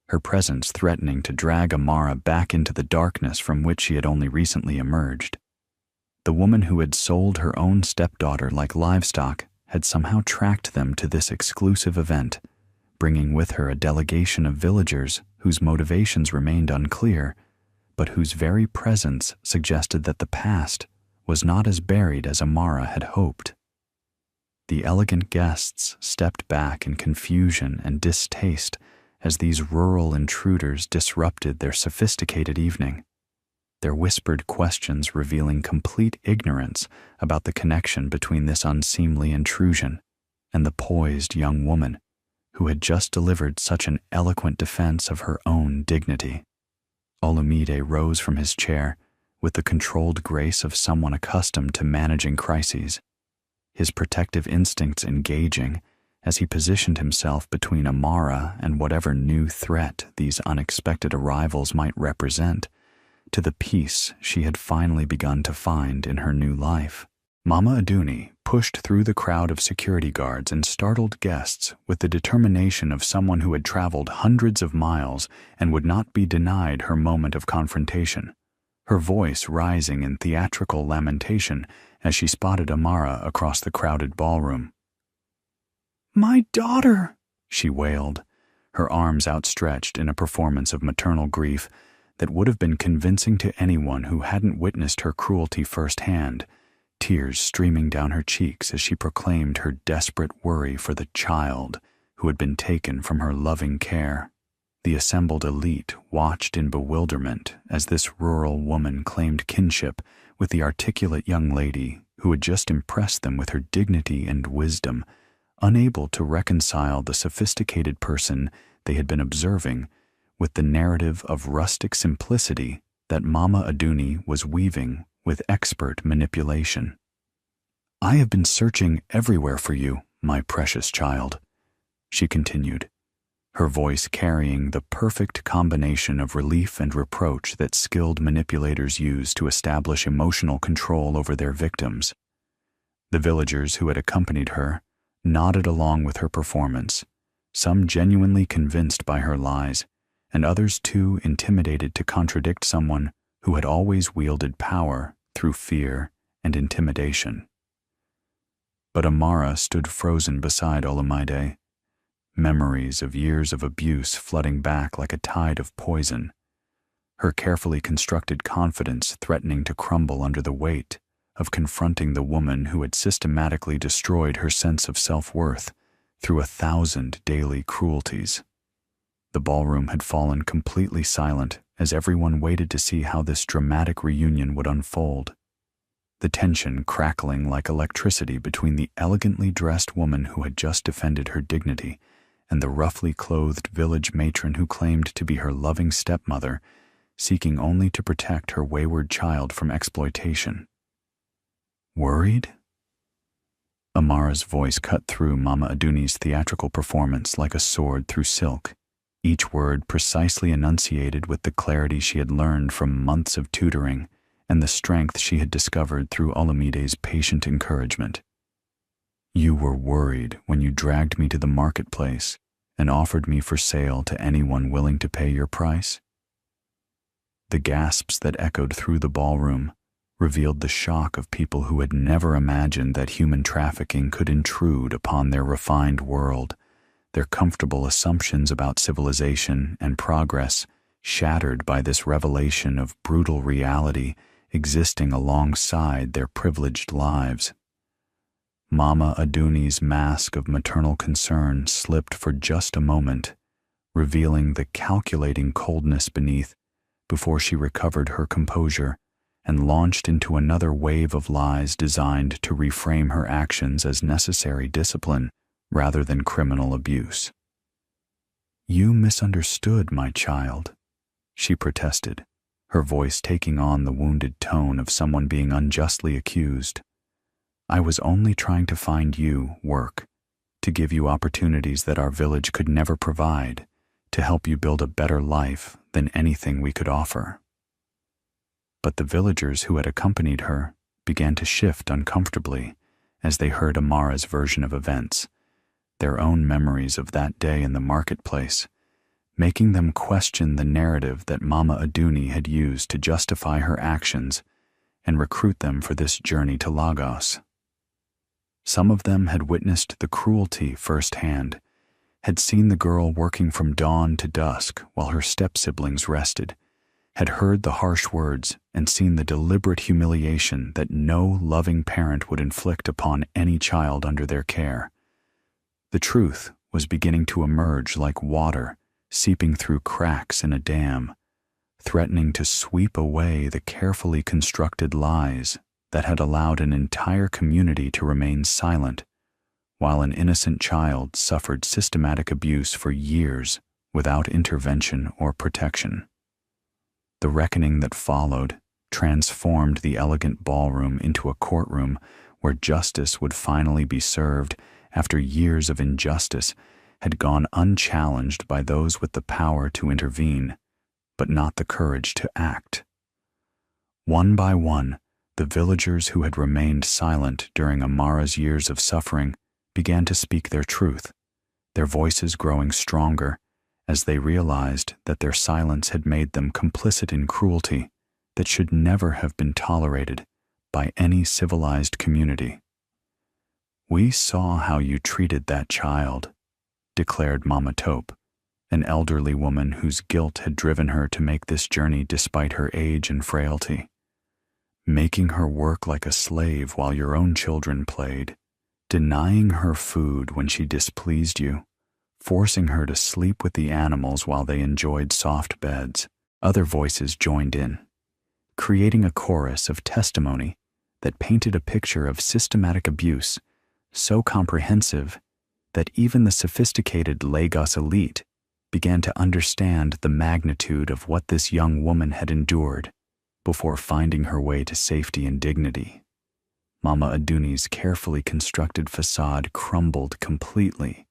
her presence threatening to drag Amara back into the darkness from which she had only recently emerged. The woman who had sold her own stepdaughter like livestock had somehow tracked them to this exclusive event, bringing with her a delegation of villagers whose motivations remained unclear, but whose very presence suggested that the past was not as buried as Amara had hoped. The elegant guests stepped back in confusion and distaste as these rural intruders disrupted their sophisticated evening, their whispered questions revealing complete ignorance about the connection between this unseemly intrusion and the poised young woman who had just delivered such an eloquent defense of her own dignity. Olumide rose from his chair with the controlled grace of someone accustomed to managing crises, his protective instincts engaging as he positioned himself between Amara and whatever new threat these unexpected arrivals might represent to the peace she had finally begun to find in her new life. Mama Aduni pushed through the crowd of security guards and startled guests with the determination of someone who had traveled hundreds of miles and would not be denied her moment of confrontation, her voice rising in theatrical lamentation as she spotted Amara across the crowded ballroom. "My daughter!" she wailed, her arms outstretched in a performance of maternal grief that would have been convincing to anyone who hadn't witnessed her cruelty firsthand, tears streaming down her cheeks as she proclaimed her desperate worry for the child who had been taken from her loving care. The assembled elite watched in bewilderment as this rural woman claimed kinship with the articulate young lady who had just impressed them with her dignity and wisdom, unable to reconcile the sophisticated person they had been observing with the narrative of rustic simplicity that Mama Aduni was weaving with expert manipulation. "I have been searching everywhere for you, my precious child," she continued, her voice carrying the perfect combination of relief and reproach that skilled manipulators use to establish emotional control over their victims. The villagers who had accompanied her nodded along with her performance, some genuinely convinced by her lies, and others too intimidated to contradict someone who had always wielded power through fear and intimidation. But Amara stood frozen beside Olumide, memories of years of abuse flooding back like a tide of poison, her carefully constructed confidence threatening to crumble under the weight of confronting the woman who had systematically destroyed her sense of self-worth through 1,000 daily cruelties. The ballroom had fallen completely silent as everyone waited to see how this dramatic reunion would unfold, the tension crackling like electricity between the elegantly dressed woman who had just defended her dignity and the roughly clothed village matron who claimed to be her loving stepmother, seeking only to protect her wayward child from exploitation. "Worried?" Amara's voice cut through Mama Aduni's theatrical performance like a sword through silk, each word precisely enunciated with the clarity she had learned from months of tutoring and the strength she had discovered through Olumide's patient encouragement. "You were worried when you dragged me to the marketplace and offered me for sale to anyone willing to pay your price?" The gasps that echoed through the ballroom revealed the shock of people who had never imagined that human trafficking could intrude upon their refined world, their comfortable assumptions about civilization and progress shattered by this revelation of brutal reality existing alongside their privileged lives. Mama Aduni's mask of maternal concern slipped for just a moment, revealing the calculating coldness beneath before she recovered her composure and launched into another wave of lies designed to reframe her actions as necessary discipline rather than criminal abuse. "You misunderstood, my child," she protested, her voice taking on the wounded tone of someone being unjustly accused. "I was only trying to find you work, to give you opportunities that our village could never provide, to help you build a better life than anything we could offer." But the villagers who had accompanied her began to shift uncomfortably as they heard Amara's version of events, their own memories of that day in the marketplace, making them question the narrative that Mama Aduni had used to justify her actions and recruit them for this journey to Lagos. Some of them had witnessed the cruelty firsthand, had seen the girl working from dawn to dusk while her step-siblings rested, had heard the harsh words and seen the deliberate humiliation that no loving parent would inflict upon any child under their care. The truth was beginning to emerge like water seeping through cracks in a dam, threatening to sweep away the carefully constructed lies that had allowed an entire community to remain silent, while an innocent child suffered systematic abuse for years without intervention or protection. The reckoning that followed transformed the elegant ballroom into a courtroom where justice would finally be served after years of injustice had gone unchallenged by those with the power to intervene, but not the courage to act. One by one, the villagers who had remained silent during Amara's years of suffering began to speak their truth, their voices growing stronger as they realized that their silence had made them complicit in cruelty that should never have been tolerated by any civilized community. "We saw how you treated that child," declared Mama Taupe, an elderly woman whose guilt had driven her to make this journey despite her age and frailty. "Making her work like a slave while your own children played, denying her food when she displeased you, forcing her to sleep with the animals while they enjoyed soft beds." Other voices joined in, creating a chorus of testimony that painted a picture of systematic abuse so comprehensive that even the sophisticated Lagos elite began to understand the magnitude of what this young woman had endured before finding her way to safety and dignity. Mama Aduni's carefully constructed facade crumbled completely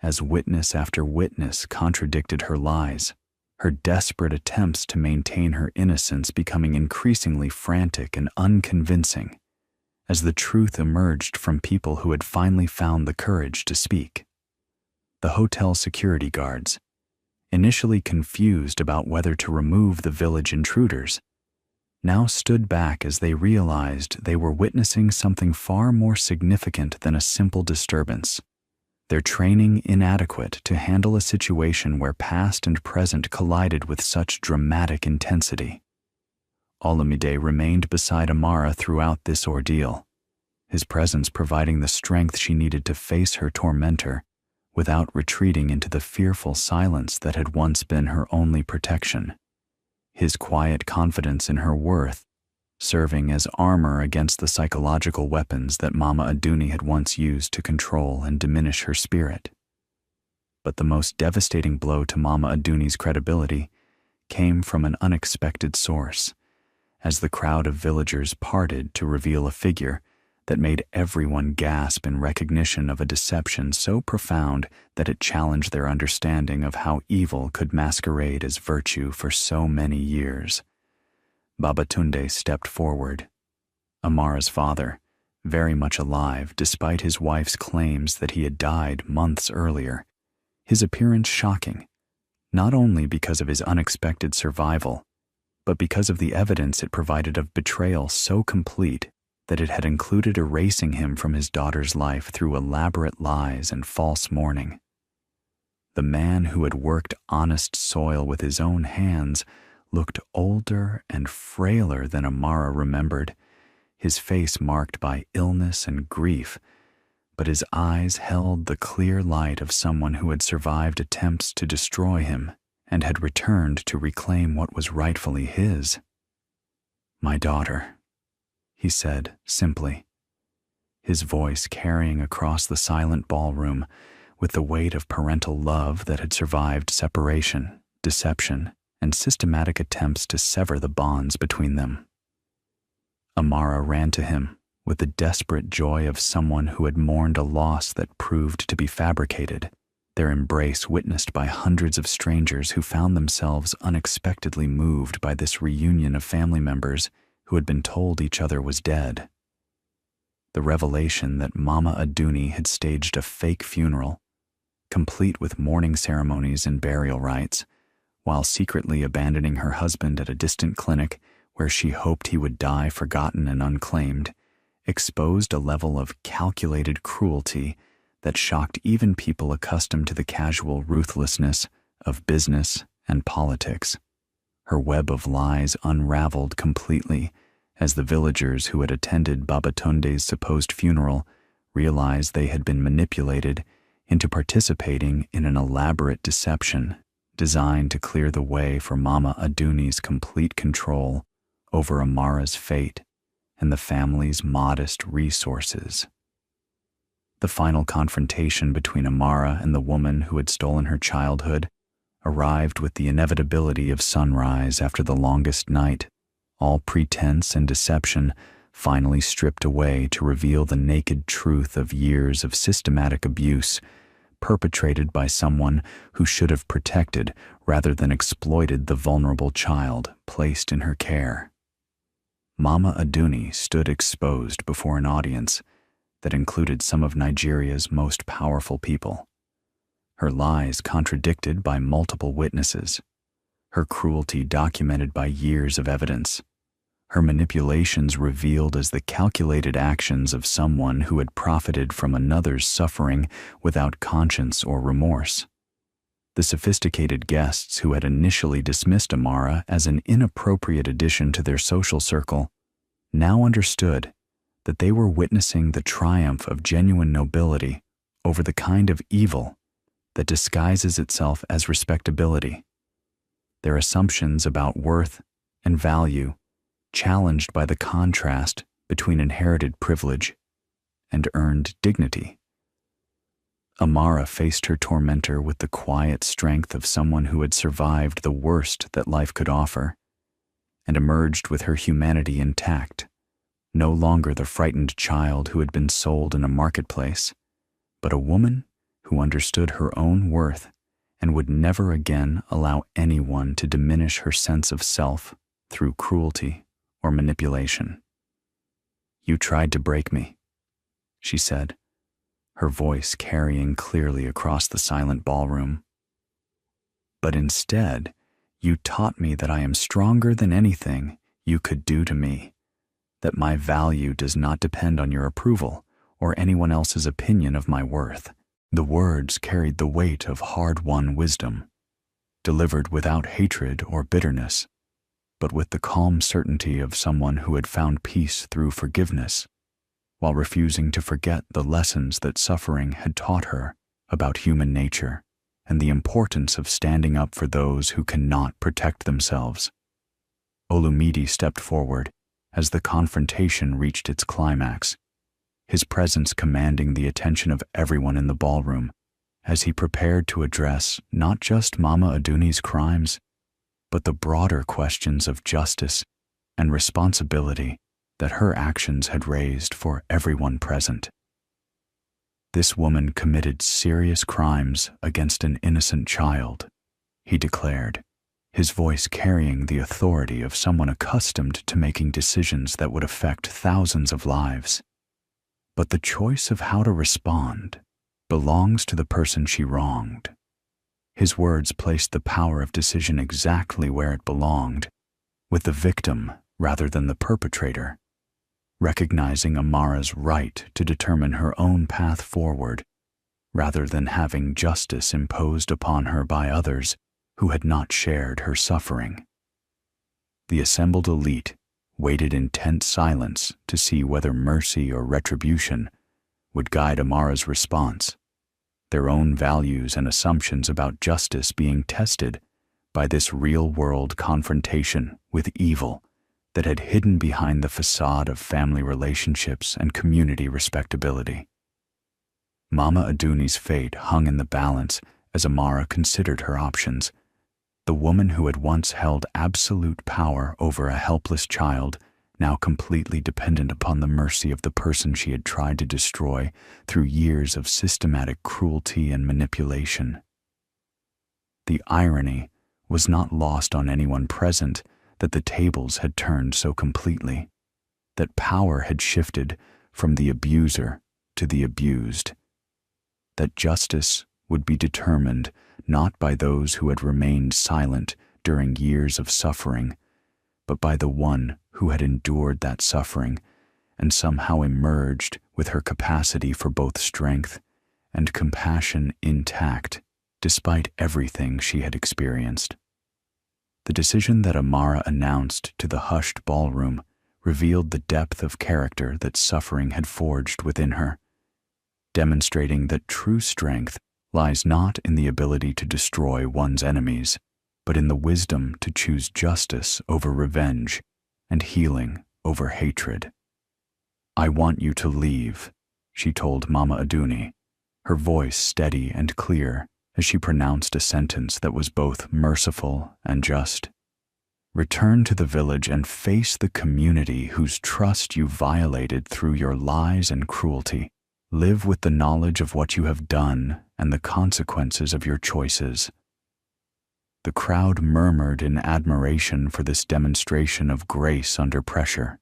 as witness after witness contradicted her lies, her desperate attempts to maintain her innocence becoming increasingly frantic and unconvincing as the truth emerged from people who had finally found the courage to speak. The hotel security guards, initially confused about whether to remove the village intruders, now stood back as they realized they were witnessing something far more significant than a simple disturbance, their training inadequate to handle a situation where past and present collided with such dramatic intensity. Olamide remained beside Amara throughout this ordeal, his presence providing the strength she needed to face her tormentor without retreating into the fearful silence that had once been her only protection. His quiet confidence in her worth serving as armor against the psychological weapons that Mama Aduni had once used to control and diminish her spirit. But the most devastating blow to Mama Aduni's credibility came from an unexpected source, as the crowd of villagers parted to reveal a figure that made everyone gasp in recognition of a deception so profound that it challenged their understanding of how evil could masquerade as virtue for so many years. Babatunde stepped forward. Amara's father, very much alive despite his wife's claims that he had died months earlier, his appearance shocking, not only because of his unexpected survival, but because of the evidence it provided of betrayal so complete that it had included erasing him from his daughter's life through elaborate lies and false mourning. The man who had worked honest soil with his own hands looked older and frailer than Amara remembered, his face marked by illness and grief, but his eyes held the clear light of someone who had survived attempts to destroy him and had returned to reclaim what was rightfully his. "My daughter," he said simply, his voice carrying across the silent ballroom with the weight of parental love that had survived separation, deception, and systematic attempts to sever the bonds between them. Amara ran to him with the desperate joy of someone who had mourned a loss that proved to be fabricated, their embrace witnessed by hundreds of strangers who found themselves unexpectedly moved by this reunion of family members who had been told each other was dead. The revelation that Mama Aduni had staged a fake funeral, complete with mourning ceremonies and burial rites, while secretly abandoning her husband at a distant clinic where she hoped he would die forgotten and unclaimed, exposed a level of calculated cruelty that shocked even people accustomed to the casual ruthlessness of business and politics. Her web of lies unraveled completely as the villagers who had attended Babatunde's supposed funeral realized they had been manipulated into participating in an elaborate deception designed to clear the way for Mama Aduni's complete control over Amara's fate and the family's modest resources. The final confrontation between Amara and the woman who had stolen her childhood arrived with the inevitability of sunrise after the longest night, all pretense and deception finally stripped away to reveal the naked truth of years of systematic abuse perpetrated by someone who should have protected rather than exploited the vulnerable child placed in her care. Mama Aduni stood exposed before an audience that included some of Nigeria's most powerful people. Her lies contradicted by multiple witnesses, her cruelty documented by years of evidence, her manipulations revealed as the calculated actions of someone who had profited from another's suffering without conscience or remorse. The sophisticated guests who had initially dismissed Amara as an inappropriate addition to their social circle now understood that they were witnessing the triumph of genuine nobility over the kind of evil that disguises itself as respectability. Their assumptions about worth and value challenged by the contrast between inherited privilege and earned dignity. Amara faced her tormentor with the quiet strength of someone who had survived the worst that life could offer, and emerged with her humanity intact, no longer the frightened child who had been sold in a marketplace, but a woman who understood her own worth and would never again allow anyone to diminish her sense of self through cruelty or manipulation. "You tried to break me," she said, her voice carrying clearly across the silent ballroom. "But instead, you taught me that I am stronger than anything you could do to me, that my value does not depend on your approval or anyone else's opinion of my worth." The words carried the weight of hard-won wisdom, delivered without hatred or bitterness, but with the calm certainty of someone who had found peace through forgiveness, while refusing to forget the lessons that suffering had taught her about human nature and the importance of standing up for those who cannot protect themselves. Olumide stepped forward as the confrontation reached its climax, his presence commanding the attention of everyone in the ballroom as he prepared to address not just Mama Aduni's crimes, but the broader questions of justice and responsibility that her actions had raised for everyone present. "This woman committed serious crimes against an innocent child," he declared, his voice carrying the authority of someone accustomed to making decisions that would affect thousands of lives. "But the choice of how to respond belongs to the person she wronged." His words placed the power of decision exactly where it belonged, with the victim rather than the perpetrator, recognizing Amara's right to determine her own path forward, rather than having justice imposed upon her by others who had not shared her suffering. The assembled elite waited in tense silence to see whether mercy or retribution would guide Amara's response, their own values and assumptions about justice being tested by this real-world confrontation with evil that had hidden behind the facade of family relationships and community respectability. Mama Aduni's fate hung in the balance as Amara considered her options, The woman who had once held absolute power over a helpless child, now completely dependent upon the mercy of the person she had tried to destroy through years of systematic cruelty and manipulation. The irony was not lost on anyone present that the tables had turned so completely, that power had shifted from the abuser to the abused, that justice would be determined not by those who had remained silent during years of suffering, but by the one who had endured that suffering and somehow emerged with her capacity for both strength and compassion intact despite everything she had experienced. The decision that Amara announced to the hushed ballroom revealed the depth of character that suffering had forged within her, demonstrating that true strength lies not in the ability to destroy one's enemies, but in the wisdom to choose justice over revenge and healing over hatred. "I want you to leave," she told Mama Aduni, her voice steady and clear as she pronounced a sentence that was both merciful and just. "Return to the village and face the community whose trust you violated through your lies and cruelty. Live with the knowledge of what you have done and the consequences of your choices." The crowd murmured in admiration for this demonstration of grace under pressure,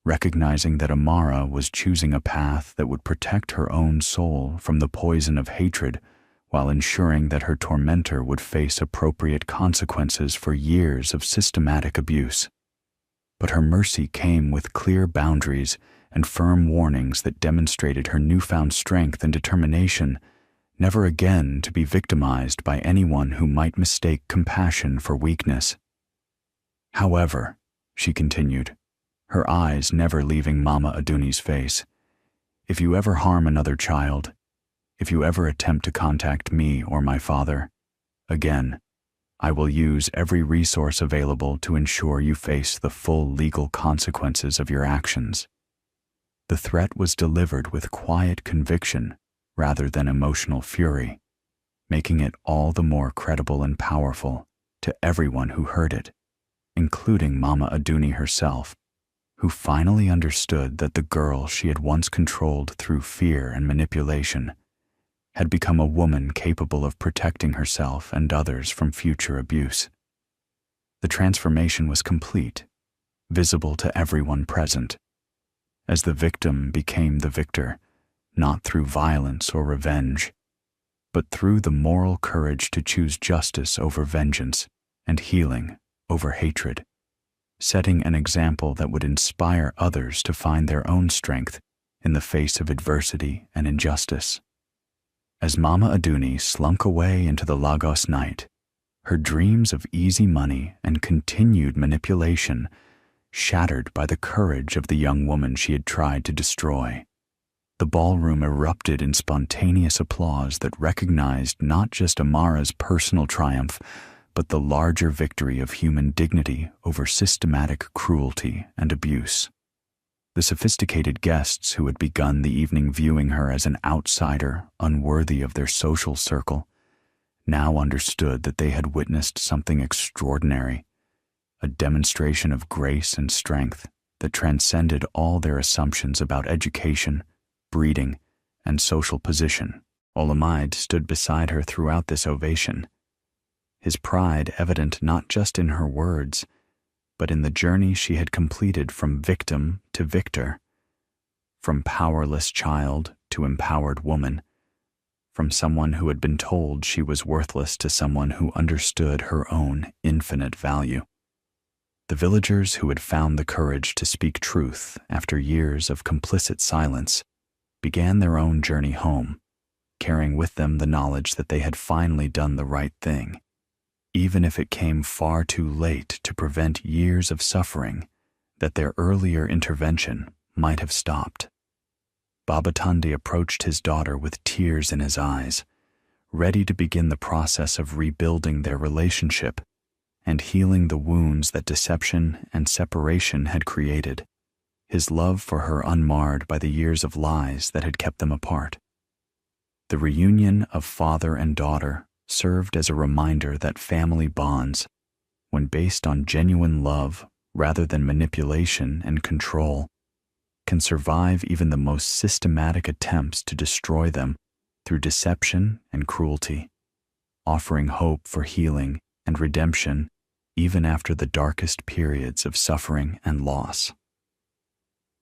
recognizing that Amara was choosing a path that would protect her own soul from the poison of hatred while ensuring that her tormentor would face appropriate consequences for years of systematic abuse. But her mercy came with clear boundaries and firm warnings that demonstrated her newfound strength and determination never again to be victimized by anyone who might mistake compassion for weakness. "However," she continued, her eyes never leaving Mama Aduni's face, "if you ever harm another child, if you ever attempt to contact me or my father, again, I will use every resource available to ensure you face the full legal consequences of your actions." The threat was delivered with quiet conviction rather than emotional fury, making it all the more credible and powerful to everyone who heard it, including Mama Aduni herself, who finally understood that the girl she had once controlled through fear and manipulation had become a woman capable of protecting herself and others from future abuse. The transformation was complete, visible to everyone present, as the victim became the victor, not through violence or revenge, but through the moral courage to choose justice over vengeance and healing over hatred, setting an example that would inspire others to find their own strength in the face of adversity and injustice. As Mama Aduni slunk away into the Lagos night, her dreams of easy money and continued manipulation shattered by the courage of the young woman she had tried to destroy. The ballroom erupted in spontaneous applause that recognized not just Amara's personal triumph, but the larger victory of human dignity over systematic cruelty and abuse. The sophisticated guests who had begun the evening viewing her as an outsider unworthy of their social circle now understood that they had witnessed something extraordinary, a demonstration of grace and strength that transcended all their assumptions about education, breeding, and social position. Olamide stood beside her throughout this ovation, his pride evident not just in her words, but in the journey she had completed from victim to victor, from powerless child to empowered woman, from someone who had been told she was worthless to someone who understood her own infinite value. The villagers who had found the courage to speak truth after years of complicit silence began their own journey home, carrying with them the knowledge that they had finally done the right thing, even if it came far too late to prevent years of suffering that their earlier intervention might have stopped. Babatunde approached his daughter with tears in his eyes, ready to begin the process of rebuilding their relationship and healing the wounds that deception and separation had created, his love for her unmarred by the years of lies that had kept them apart. The reunion of father and daughter served as a reminder that family bonds, when based on genuine love rather than manipulation and control, can survive even the most systematic attempts to destroy them through deception and cruelty, offering hope for healing and redemption even after the darkest periods of suffering and loss.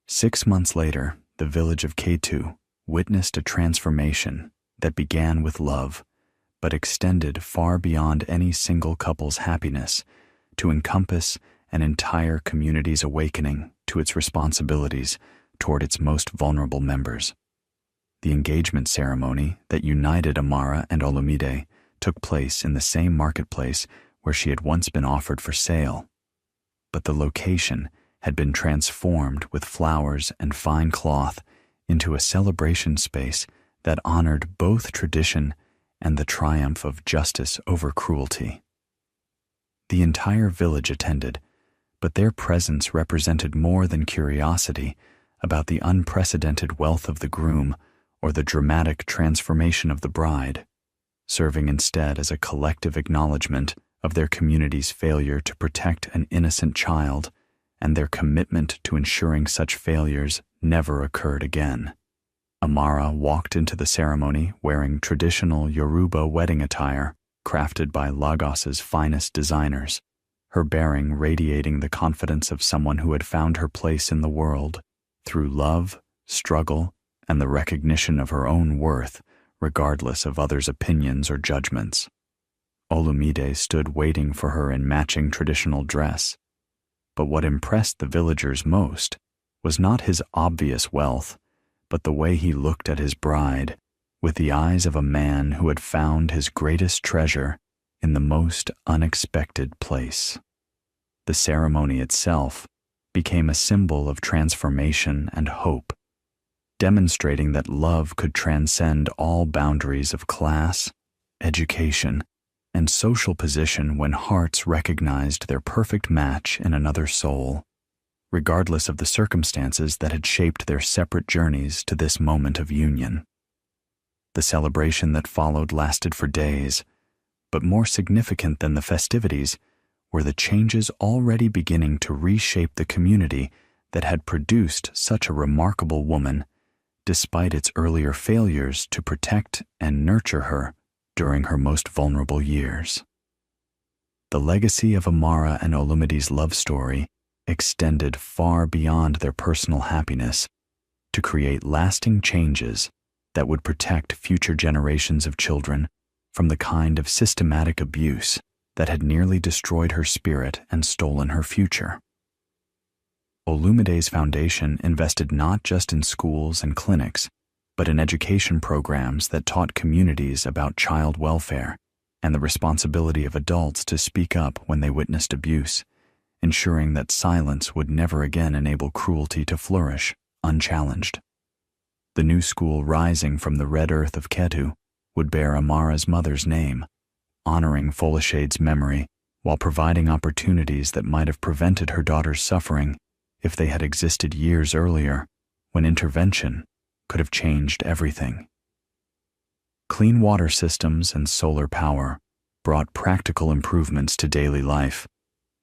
6 months later, the village of Ketu witnessed a transformation that began with love, but extended far beyond any single couple's happiness to encompass an entire community's awakening to its responsibilities toward its most vulnerable members. The engagement ceremony that united Amara and Olumide took place in the same marketplace where she had once been offered for sale, but the location had been transformed with flowers and fine cloth into a celebration space that honored both tradition and the triumph of justice over cruelty. The entire village attended, but their presence represented more than curiosity about the unprecedented wealth of the groom or the dramatic transformation of the bride, serving instead as a collective acknowledgement of their community's failure to protect an innocent child and their commitment to ensuring such failures never occurred again. Amara walked into the ceremony wearing traditional Yoruba wedding attire crafted by Lagos's finest designers, her bearing radiating the confidence of someone who had found her place in the world through love, struggle, and the recognition of her own worth, regardless of others' opinions or judgments. Olumide stood waiting for her in matching traditional dress, but what impressed the villagers most was not his obvious wealth, but the way he looked at his bride, with the eyes of a man who had found his greatest treasure in the most unexpected place. The ceremony itself became a symbol of transformation and hope, demonstrating that love could transcend all boundaries of class, education, and social position when hearts recognized their perfect match in another soul, regardless of the circumstances that had shaped their separate journeys to this moment of union. The celebration that followed lasted for days, but more significant than the festivities were the changes already beginning to reshape the community that had produced such a remarkable woman, despite its earlier failures to protect and nurture her during her most vulnerable years. The legacy of Amara and Olumide's love story extended far beyond their personal happiness to create lasting changes that would protect future generations of children from the kind of systematic abuse that had nearly destroyed her spirit and stolen her future. Olumide's foundation invested not just in schools and clinics, but in education programs that taught communities about child welfare and the responsibility of adults to speak up when they witnessed abuse, ensuring that silence would never again enable cruelty to flourish unchallenged. The new school rising from the red earth of Ketu would bear Amara's mother's name, honoring Folashade's memory while providing opportunities that might have prevented her daughter's suffering if they had existed years earlier, when intervention could have changed everything. Clean water systems and solar power brought practical improvements to daily life,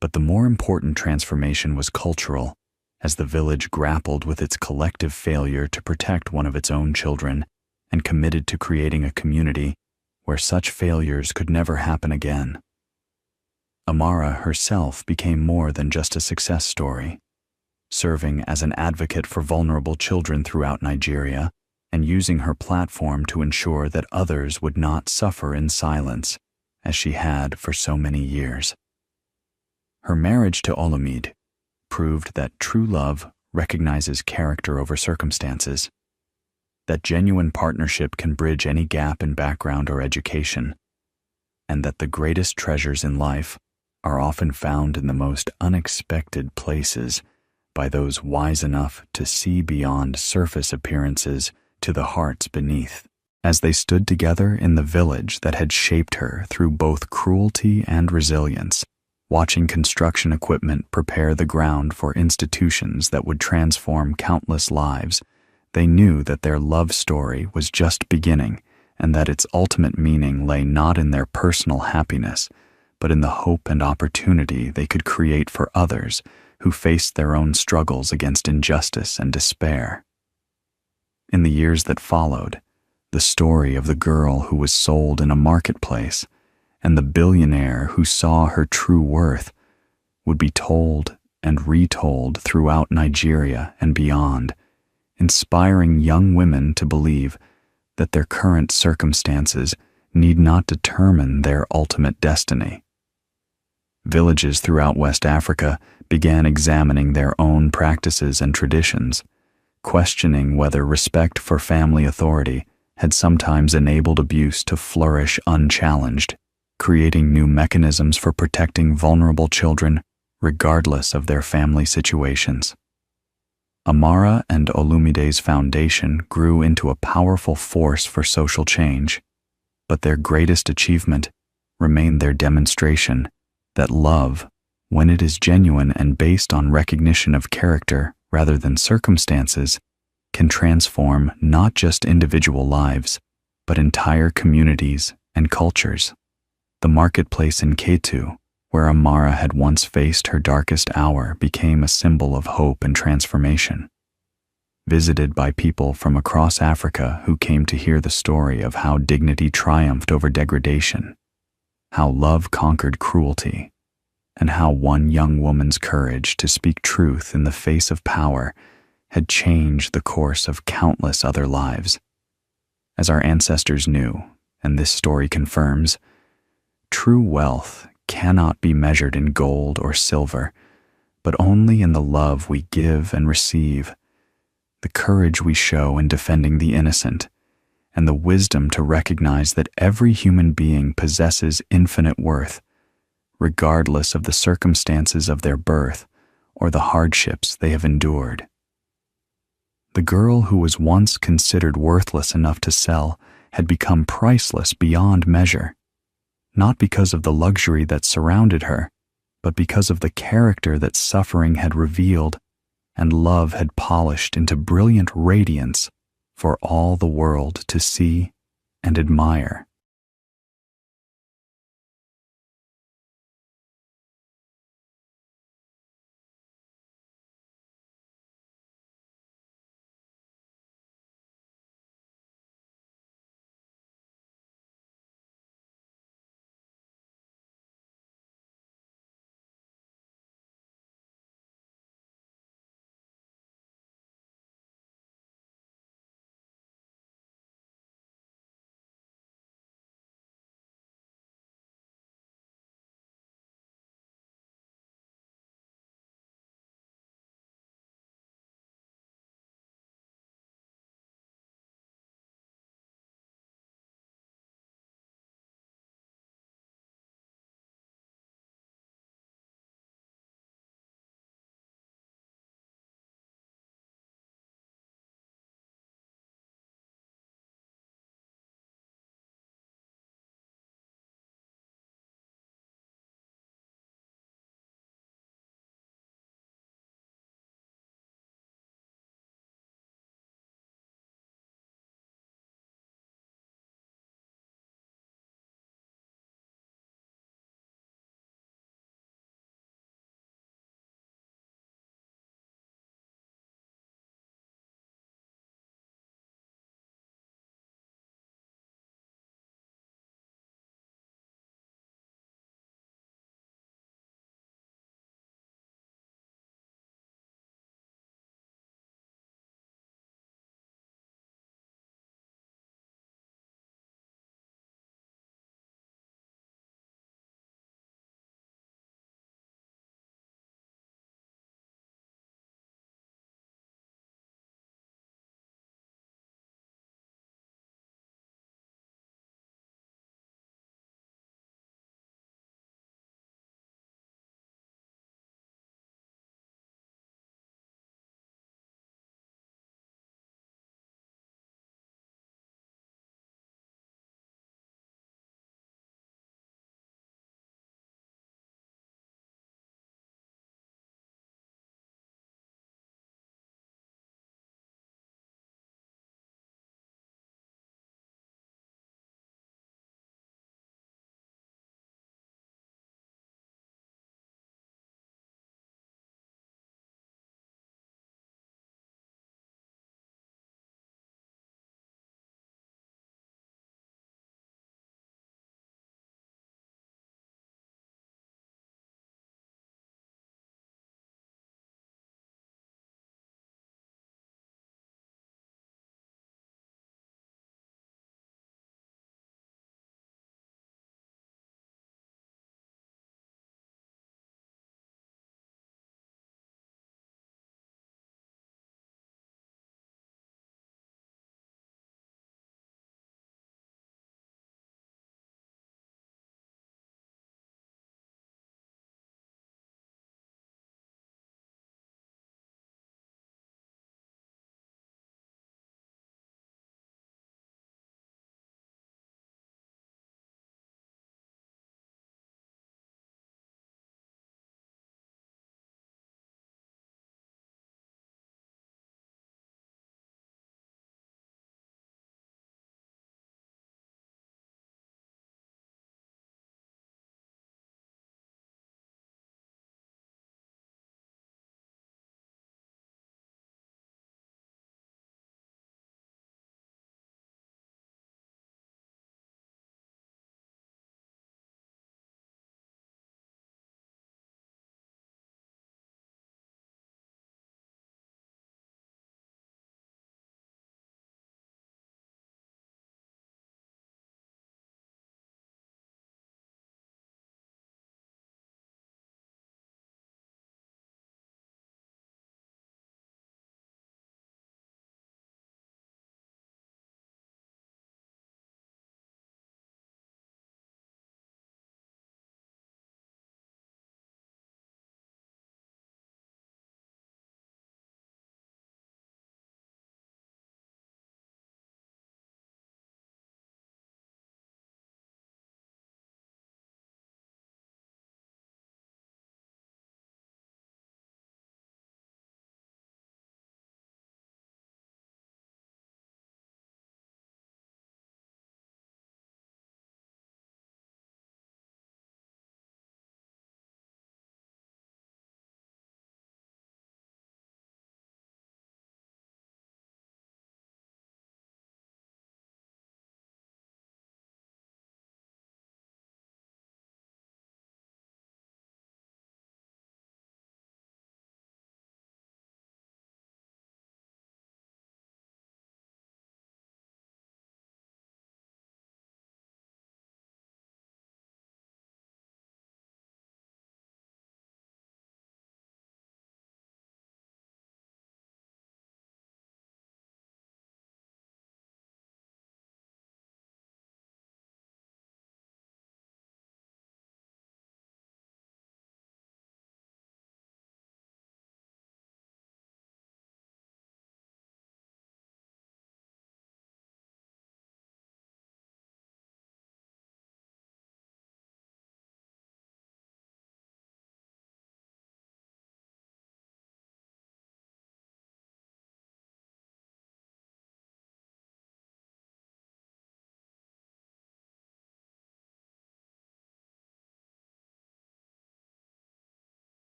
but the more important transformation was cultural, as the village grappled with its collective failure to protect one of its own children and committed to creating a community where such failures could never happen again. Amara herself became more than just a success story, serving as an advocate for vulnerable children throughout Nigeria and using her platform to ensure that others would not suffer in silence, as she had for so many years. Her marriage to Olumide proved that true love recognizes character over circumstances, that genuine partnership can bridge any gap in background or education, and that the greatest treasures in life are often found in the most unexpected places by those wise enough to see beyond surface appearances to the hearts beneath. As they stood together in the village that had shaped her through both cruelty and resilience, watching construction equipment prepare the ground for institutions that would transform countless lives, they knew that their love story was just beginning and that its ultimate meaning lay not in their personal happiness, but in the hope and opportunity they could create for others who faced their own struggles against injustice and despair. In the years that followed, the story of the girl who was sold in a marketplace and the billionaire who saw her true worth would be told and retold throughout Nigeria and beyond, inspiring young women to believe that their current circumstances need not determine their ultimate destiny. Villages throughout West Africa began examining their own practices and traditions, questioning whether respect for family authority had sometimes enabled abuse to flourish unchallenged, creating new mechanisms for protecting vulnerable children regardless of their family situations. Amara and Olumide's foundation grew into a powerful force for social change, but their greatest achievement remained their demonstration that love, when it is genuine and based on recognition of character rather than circumstances, can transform not just individual lives, but entire communities and cultures. The marketplace in Ketu, where Amara had once faced her darkest hour, became a symbol of hope and transformation. Visited by people from across Africa who came to hear the story of how dignity triumphed over degradation, how love conquered cruelty, and how one young woman's courage to speak truth in the face of power had changed the course of countless other lives. As our ancestors knew, and this story confirms, true wealth cannot be measured in gold or silver, but only in the love we give and receive, the courage we show in defending the innocent, and the wisdom to recognize that every human being possesses infinite worth, regardless of the circumstances of their birth or the hardships they have endured. The girl who was once considered worthless enough to sell had become priceless beyond measure, not because of the luxury that surrounded her, but because of the character that suffering had revealed and love had polished into brilliant radiance for all the world to see and admire.